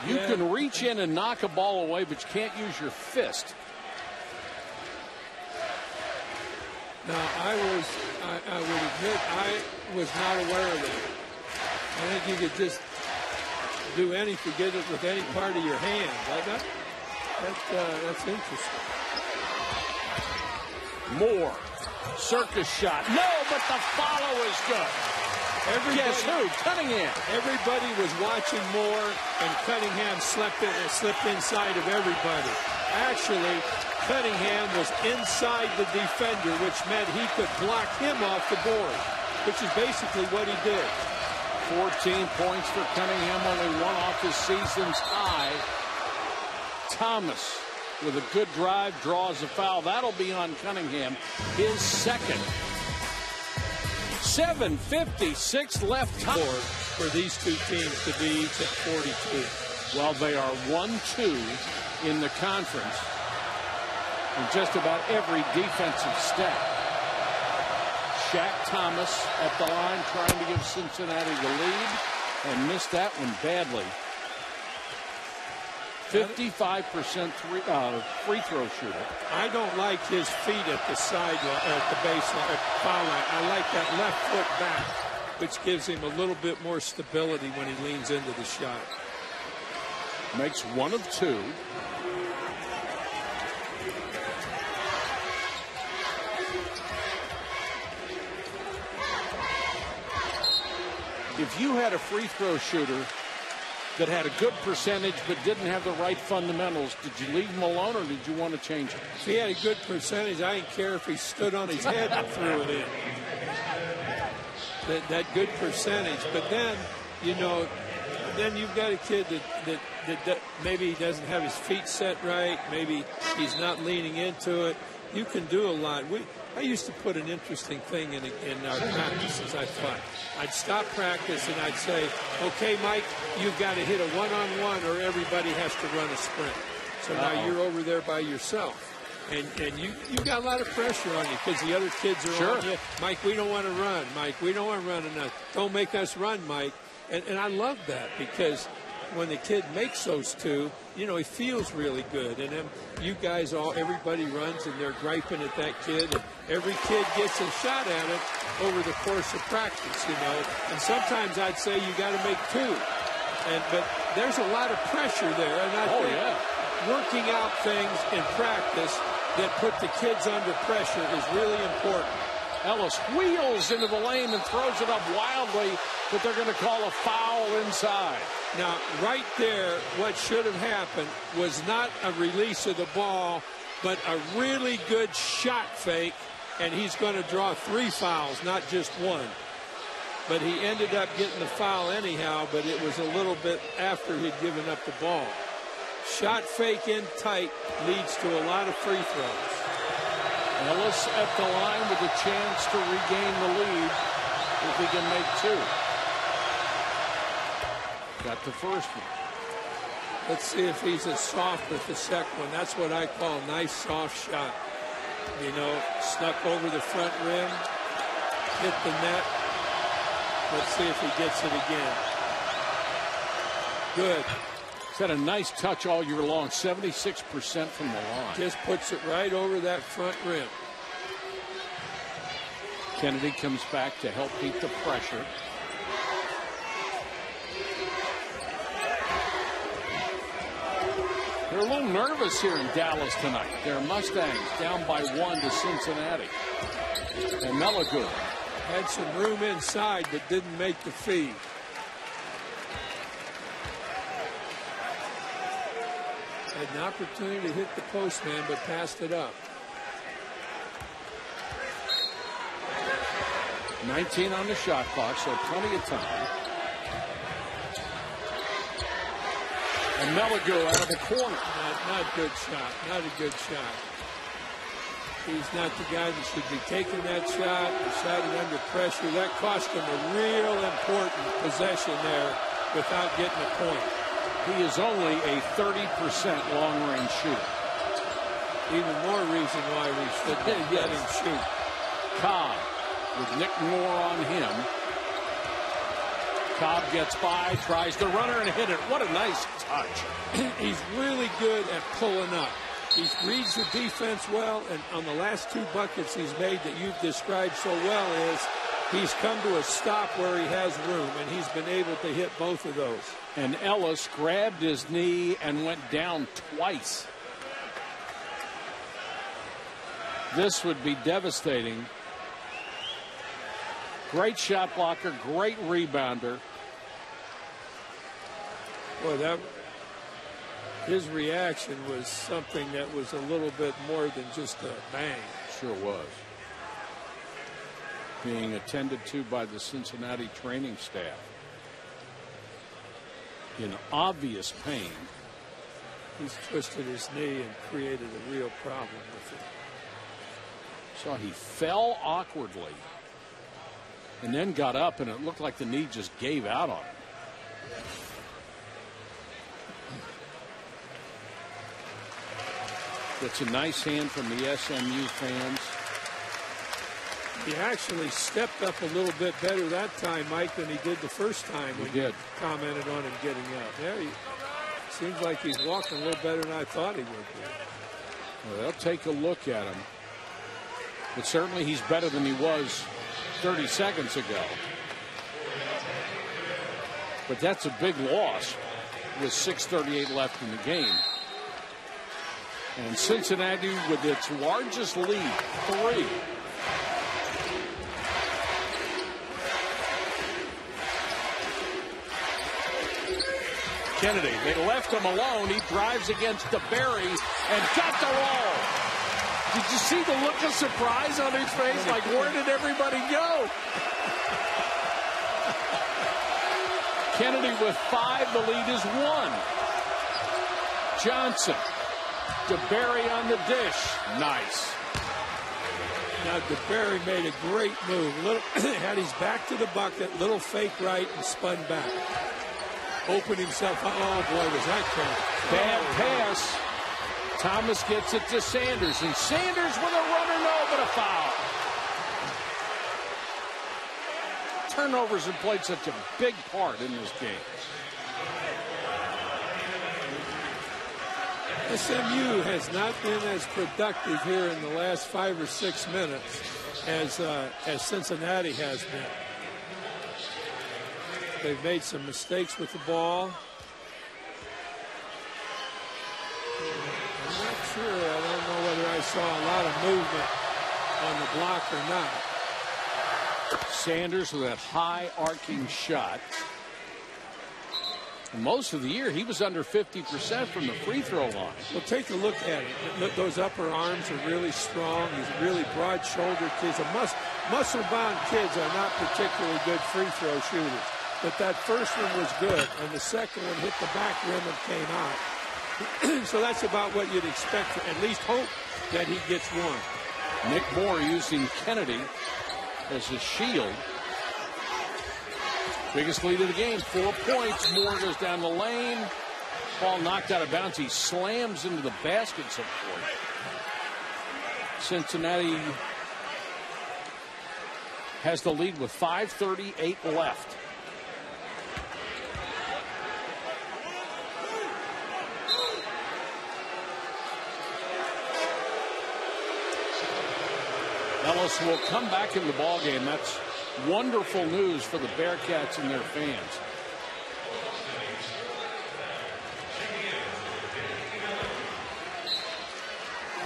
Yeah. You can reach in and knock a ball away, but you can't use your fist. Now, I would admit I was not aware of that. I think you could just do anything, get it with any part of your hand. That's interesting. Moore, circus shot. No, but the follow is good. Guess who? Cunningham. Everybody was watching Moore, and Cunningham slipped inside of everybody. Actually, Cunningham was inside the defender, which meant he could block him off the board, which is basically what he did. 14 points for Cunningham, only one off his season's high. Thomas with a good drive draws a foul. That'll be on Cunningham, his second. 7:56 left for these two teams to be each at 42. Well, they are 1-2 in the conference in just about every defensive stat. Shaq Thomas at the line trying to give Cincinnati the lead and missed that one badly. 55% free throw shooter. I don't like his feet at the sideline, at the baseline, at foul line. I like that left foot back, which gives him a little bit more stability when he leans into the shot. Makes one of two. If you had a free throw shooter that had a good percentage but didn't have the right fundamentals, did you leave him alone or did you want to change him? If he had a good percentage, I didn't care if he stood on his head and threw it in. That good percentage. But then, you know, then you've got a kid that maybe he doesn't have his feet set right. Maybe he's not leaning into it. You can do a lot. I used to put an interesting thing in our practices, I thought. I'd stop practice and I'd say, okay, Mike, you've got to hit a one-on-one or everybody has to run a sprint. So now you're over there by yourself. And you got a lot of pressure on you because the other kids are on you. Mike, we don't want to run. Mike, we don't want to run enough. Don't make us run, Mike. And I love that because when the kid makes those two, you know, he feels really good. And then you guys everybody runs and they're griping at that kid. And every kid gets a shot at it over the course of practice, you know. And sometimes I'd say you got to make two. But there's a lot of pressure there. And I think working out things in practice that put the kids under pressure is really important. Ellis wheels into the lane and throws it up wildly, but they're going to call a foul inside. Now, right there, what should have happened was not a release of the ball, but a really good shot fake, and he's going to draw 3 fouls, not just one. But he ended up getting the foul anyhow, but it was a little bit after he'd given up the ball. Shot fake in tight leads to a lot of free throws. Ellis at the line with a chance to regain the lead if he can make 2. Got the first one. Let's see if he's as soft with the second one. That's what I call a nice soft shot. You know, snuck over the front rim, hit the net. Let's see if he gets it again. Good. He's had a nice touch all year long, 76% from the line. Just puts it right over that front rim. Kennedy comes back to help beat the pressure. They're a little nervous here in Dallas tonight. They're Mustangs down by 1 to Cincinnati. And Melagoon had some room inside but didn't make the feed. Had an opportunity to hit the postman, but passed it up. 19 on the shot clock, so plenty of time. And Meligu out of the corner. Not a good shot. Not a good shot. He's not the guy that should be taking that shot. He shot it under pressure. That cost him a real important possession there without getting a point. He is only a 30% long-range shooter. Even more reason why we should let him shoot. Cobb with Nick Moore on him. Cobb gets by, tries the runner and hit it. What a nice touch. He's really good at pulling up. He reads the defense well, and on the last two buckets he's made that you've described so well is he's come to a stop where he has room, and he's been able to hit both of those. And Ellis grabbed his knee and went down twice. This would be devastating. Great shot blocker, great rebounder. Boy, his reaction was something that was a little bit more than just a bang. Sure was. Being attended to by the Cincinnati training staff. In obvious pain. He's twisted his knee and created a real problem with it. So he fell awkwardly and then got up, and it looked like the knee just gave out on him. It's a nice hand from the SMU fans. He actually stepped up a little bit better that time, Mike, than he did the first time. He did. Commented on him getting up. Yeah, he seems like he's walking a little better than I thought he would be. Well, they'll take a look at him. But certainly he's better than he was 30 seconds ago. But that's a big loss with 6:38 left in the game. And Cincinnati with its largest lead, 3. Kennedy, they left him alone. He drives against DeBerry and got the roll. Did you see the look of surprise on his face? Like, where did everybody go? Kennedy with 5. The lead is 1. Johnson. DeBerry on the dish. Nice. Now, DeBerry made a great move. Had his back to the bucket, little fake right, and spun back. Opened himself up. Oh, boy, was that close. Bad pass. Thomas gets it to Sanders, and Sanders with a runner, no, but a foul. Turnovers have played such a big part in this game. SMU has not been as productive here in the last 5 or 6 minutes as Cincinnati has been. They've made some mistakes with the ball. I'm not sure. I don't know whether I saw a lot of movement on the block or not. Sanders with that high arcing shot. Most of the year, he was under 50% from the free throw line. Well, take a look at it. Those upper arms are really strong. He's really broad-shouldered kids. Muscle-bound kids are not particularly good free throw shooters. But that first one was good, and the second one hit the back rim and came out. So that's about what you'd expect, to at least hope that he gets one. Nick Moore using Kennedy as a shield. Biggest lead of the game, 4 points. Moore goes down the lane. Ball knocked out of bounds. He slams into the basket support. Cincinnati has the lead with 5:38 left. Ellis will come back in the ballgame. That's wonderful news for the Bearcats and their fans.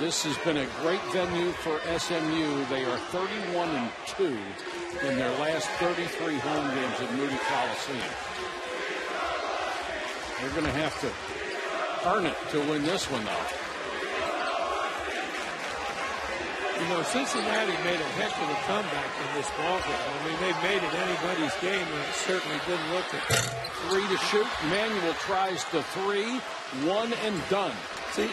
This has been a great venue for SMU. They are 31-2 in their last 33 home games at Moody Coliseum. They're going to have to earn it to win this one, though. You know, Cincinnati made a heck of a comeback in this ball game. I mean, they made it anybody's game, and it certainly didn't look it. 3 to shoot. Manuel tries the 3. 1 and done. See,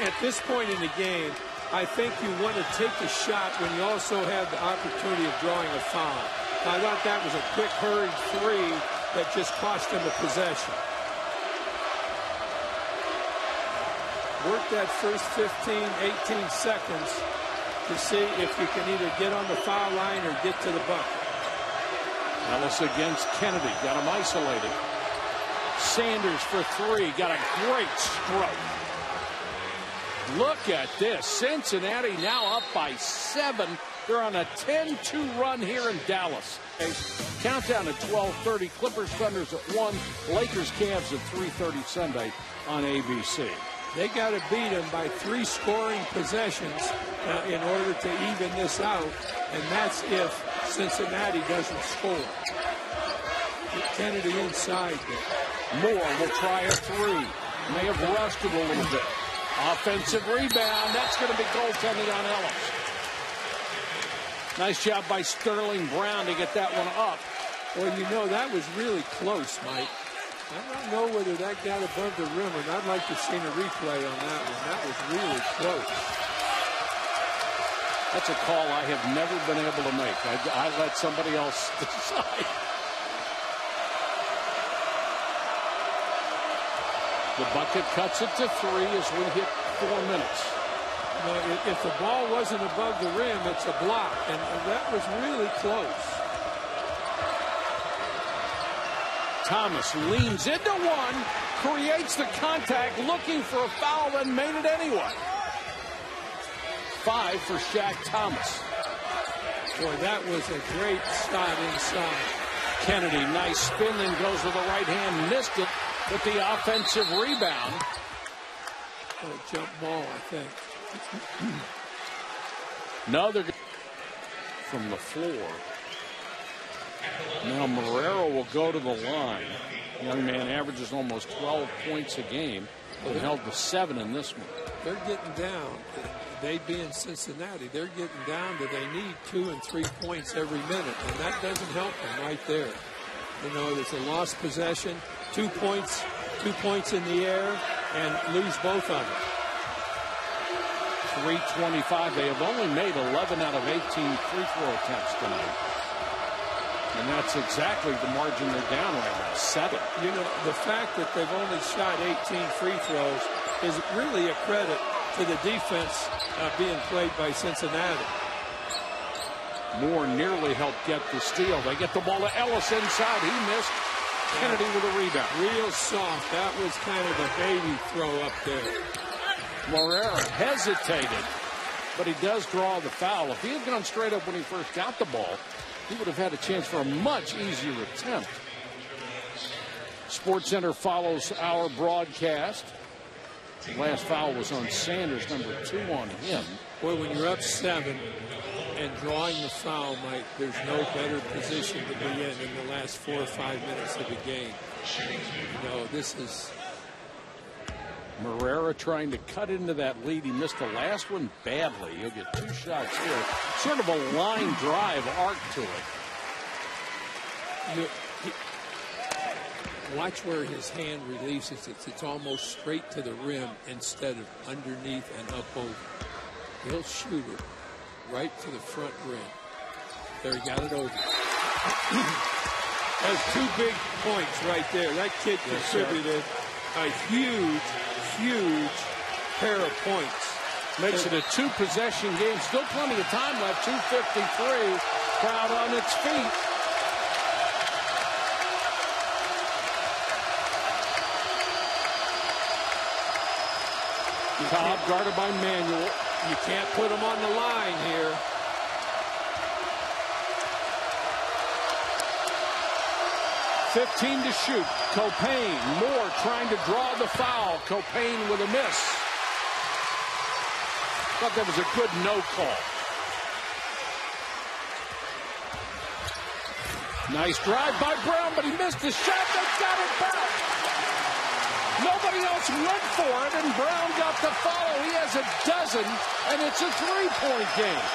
at this point in the game, I think you want to take the shot when you also have the opportunity of drawing a foul. I thought that was a quick, hurried 3 that just cost him a possession. Work that first 15, 18 seconds to see if you can either get on the foul line or get to the bucket. Ellis against Kennedy. Got him isolated. Sanders for 3. Got a great stroke. Look at this. Cincinnati now up by 7. They're on a 10-2 run here in Dallas. Countdown at 12:30. Clippers, Thunders at 1. Lakers, Cavs at 3:30 Sunday on ABC. They got to beat them by 3 scoring possessions in order to even this out, and that's if Cincinnati doesn't score. Get Kennedy inside there. Moore will try a 3. May have rushed it a little bit. Offensive rebound. That's going to be goaltending on Ellis. Nice job by Sterling Brown to get that one up. Well, you know, that was really close, Mike. I don't know whether that got above the rim, and I'd like to see a replay on that one. That was really close. That's a call I have never been able to make. I let somebody else decide. The bucket cuts it to 3 as we hit 4 minutes. You know, if the ball wasn't above the rim, it's a block, and that was really close. Thomas leans into 1, creates the contact, looking for a foul, and made it anyway. 5 for Shaq Thomas. Boy, that was a great shot inside. Kennedy, nice spin, then goes with the right hand, missed it with the offensive rebound. A jump ball, I think. No, they're from the floor. Now Marrero will go to the line. Young man averages almost 12 points a game, but held to 7 in this one. They're getting down. They being Cincinnati, they're getting down to they need 2 and 3 points every minute, and that doesn't help them right there. You know, there's a lost possession, 2 points in the air, and lose both of them. 3:25. They have only made 11 out of 18 free throw attempts tonight. And that's exactly the margin they're down right now, 7. You know, the fact that they've only shot 18 free throws is really a credit to the defense being played by Cincinnati. Moore nearly helped get the steal. They get the ball to Ellis inside. He missed. Kennedy with a rebound. Real soft. That was kind of a baby throw up there. Marrero hesitated, but he does draw the foul. If he had gone straight up when he first got the ball, he would have had a chance for a much easier attempt. SportsCenter follows our broadcast. The last foul was on Sanders, number 2 on him. Boy, when you're up 7 and drawing the foul, Mike, there's no better position to be in the last 4 or 5 minutes of the game. You know, this is... Marrero trying to cut into that lead. He missed the last one badly. He'll get 2 shots here. Sort of a line drive arc to it. Watch where his hand releases it. It's almost straight to the rim instead of underneath and up over. He'll shoot it right to the front rim. There, he got it over. That's 2 big points right there. That kid contributed a huge pair of points. Makes it a 2-possession game. Still plenty of time left. 2:53. Crowd on its feet. Cobb guarded by Manuel. You can't put him on the line here. $15 to shoot. Copain. Moore trying to draw the foul. Copain with a miss. Thought that was a good no call. Nice drive by Brown, but he missed the shot. They got it back. Nobody else went for it, and Brown got the follow. He has a dozen, and it's a three-point game.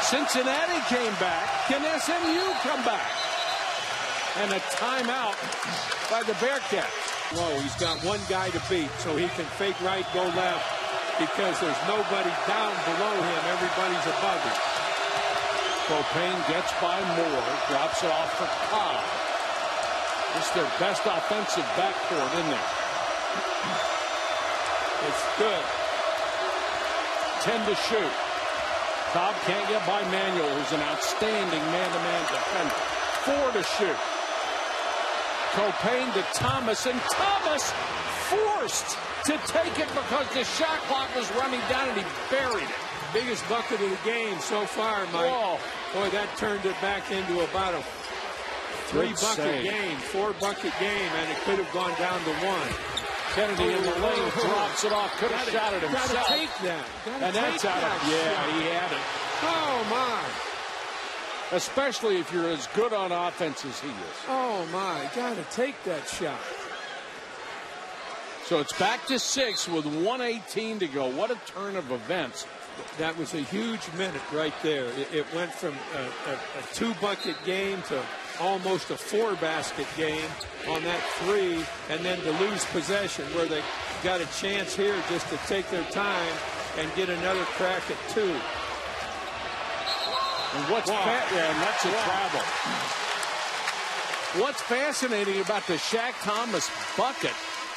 Cincinnati came back. Can SMU come back? And a timeout by the Bearcats. Whoa, he's got one guy to beat, so he can fake right, go left, because there's nobody down below him. Everybody's above him. Propane gets by Moore, drops it off for Cobb. This is their best offensive backcourt in there. It's good. 10 to shoot. Cobb can't get by Manuel, who's an outstanding man-to-man defender. 4 to shoot. Propane to Thomas, and Thomas forced to take it because the shot clock was running down, and he buried it. Biggest bucket of the game so far, Mike. Whoa. Boy, that turned it back into about a 3-bucket game, 4-bucket game, and it could have gone down to 1. Kennedy in the lane drops it off. Could have shot it himself. Gotta take that. And that's out of, yeah, he had it. Oh, my. Especially if you're as good on offense as he is. Oh, my. Gotta take that shot. So it's back to 6 with 1:18 to go. What a turn of events. That was a huge minute right there. It went from a 2-bucket game to almost a 4-basket game on that 3, and then to lose possession where they got a chance here just to take their time and get another crack at 2. And what's and that's a travel. What's fascinating about the Shaq Thomas bucket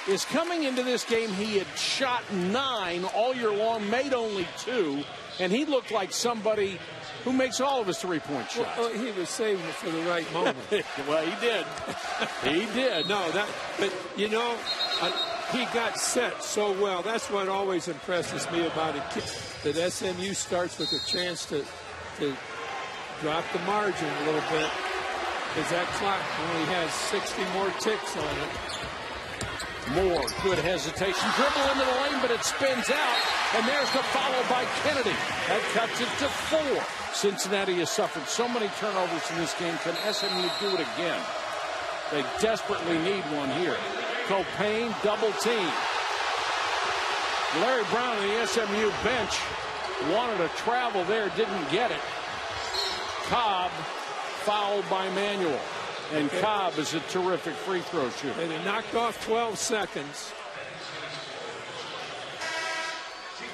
is coming into this game, he had shot 9 all year long, made only 2, and he looked like somebody who makes all of his three-point shots. Well, he was saving it for the right moment. Well, he did. He did. No, but you know, he got set so well. That's what always impresses me about it. That SMU starts with a chance to drop the margin a little bit, because that clock only has 60 more ticks on it. Moore, good hesitation. Dribble into the lane, but it spins out. And there's the follow by Kennedy. That cuts it to 4. Cincinnati has suffered so many turnovers in this game. Can SMU do it again? They desperately need one here. Propane, double team. Larry Brown on the SMU bench wanted to travel there, didn't get it. Cobb fouled by Manuel. And Cobb is a terrific free throw shooter. And he knocked off 12 seconds.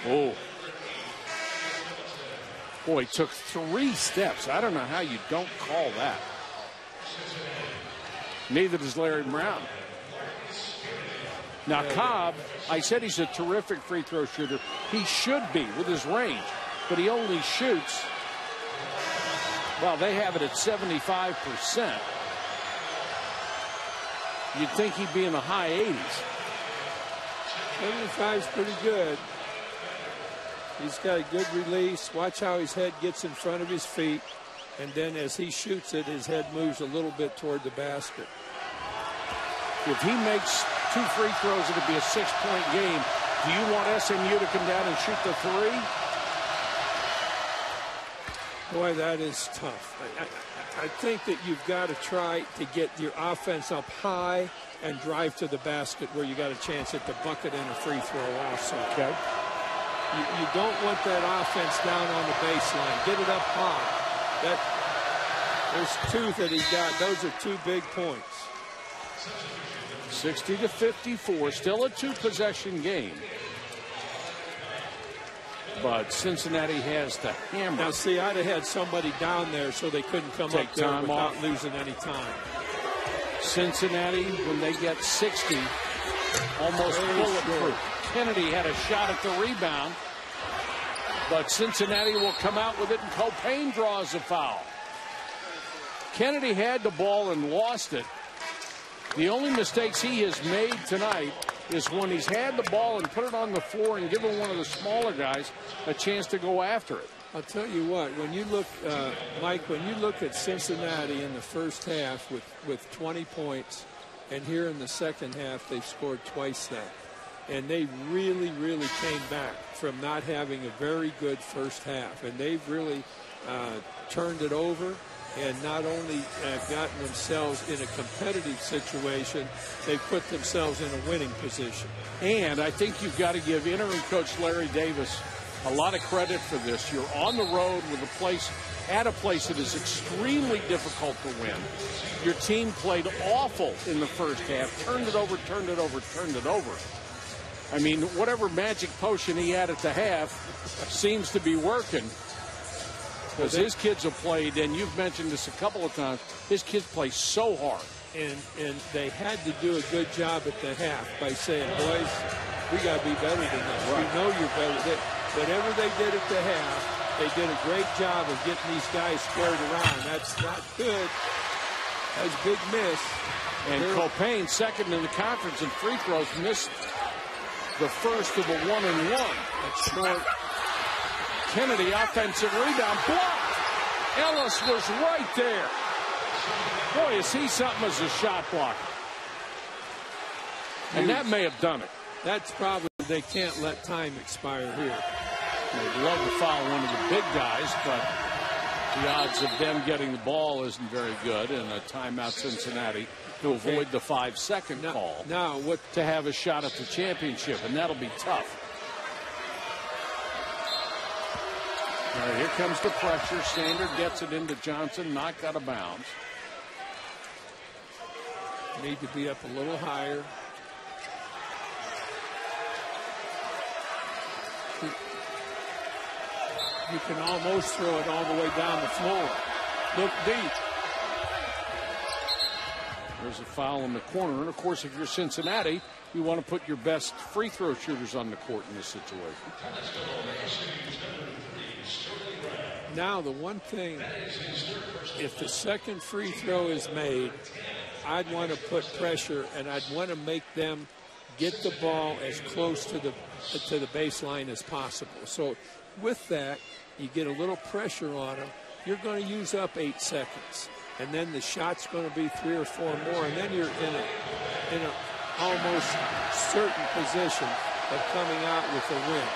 Oh. Boy, took 3 steps. I don't know how you don't call that. Neither does Larry Brown. Now, Cobb, I said he's a terrific free throw shooter. He should be with his range, but he only shoots, well, they have it at 75%. You'd think he'd be in the high 80s. 75 is pretty good. He's got a good release. Watch how his head gets in front of his feet. And then as he shoots it, his head moves a little bit toward the basket. If he makes 2 free throws, it'll be a 6-point game. Do you want SMU to come down and shoot the 3? Boy, that is tough. I think that you've got to try to get your offense up high and drive to the basket where you got a chance at the bucket and a free throw also. Okay. You don't want that offense down on the baseline. Get it up high. There's 2 that he got. Those are 2 big points. 60 to 54. Still a 2-possession game. But Cincinnati has the hammer. Now, see, I'd have had somebody down there so they couldn't come up there without losing any time. Cincinnati, when they get 60, almost bulletproof. Kennedy had a shot at the rebound, but Cincinnati will come out with it, and Propane draws a foul. Kennedy had the ball and lost it. The only mistakes he has made tonight is when he's had the ball and put it on the floor and given one of the smaller guys a chance to go after it. I'll tell you what, when you look, Mike, when you look at Cincinnati in the first half with 20 points, and here in the second half they've scored twice that. And they really, really came back from not having a very good first half. And they've really turned it over. and not only gotten themselves in a competitive situation, they've put themselves in a winning position. And I think you've got to give interim coach Larry Davis a lot of credit for this. You're on the road with at a place that is extremely difficult to win. Your team played awful in the first half, turned it over. I mean, whatever magic potion he had at the half seems to be working. Because his kids have played, and you've mentioned this a couple of times, his kids play so hard. And they had to do a good job at the half by saying, boys, we got to be better than this. Right. We know you're better. Whatever they did at the half, they did a great job of getting these guys squared around. That's not good. That's a big miss. And Copain, second in the conference in free throws, missed the first of a 1-and-1. That's short. Kennedy, offensive rebound, blocked. Ellis was right there. Boy, is he something as a shot blocker. And that may have done it. That's probably, they can't let time expire here. They'd love to foul one of the big guys, but the odds of them getting the ball isn't very good. And a timeout Cincinnati to avoid the 5-second call. Now, what to have a shot at the championship, and that'll be tough. All right, here comes the pressure. Sander gets it into Johnson, knocked out of bounds. Need to be up a little higher. You can almost throw it all the way down the floor. Look deep. There's a foul in the corner. And, of course, if you're Cincinnati, you want to put your best free throw shooters on the court in this situation. Now, the one thing, if the second free throw is made, I'd want to put pressure, and I'd want to make them get the ball as close to the baseline as possible. So with that, you get a little pressure on them. You're going to use up 8 seconds, and then the shot's going to be 3 or 4 more, and then you're in a almost certain position of coming out with a win.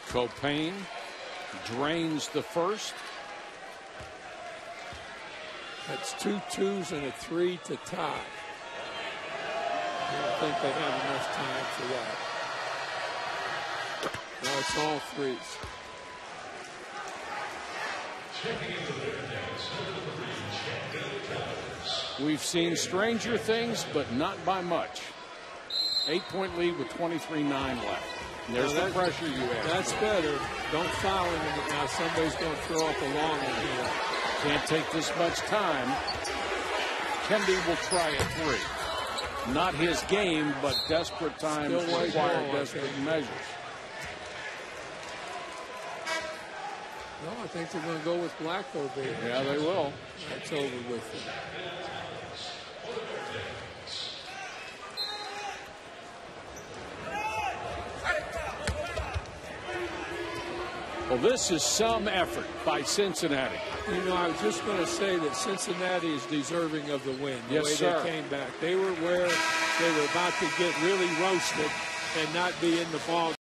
Copain drains the first. That's 2 twos and a 3 to tie. I don't think they have enough time for that. Now it's all threes. We've seen stranger things, but not by much. 8-point lead with 23-9 left. And there's the pressure you have. That's better. Don't foul him. Now somebody's going to throw up a long one here. Can't take this much time. Kennedy will try a 3. Not his game, but desperate times require desperate measures. No, I think they're going to go with Black over here. Yeah, they will. That's over with them. Well, this is some effort by Cincinnati. You know, I was just going to say that Cincinnati is deserving of the win. The way they came back. They were where they were about to get really roasted and not be in the ball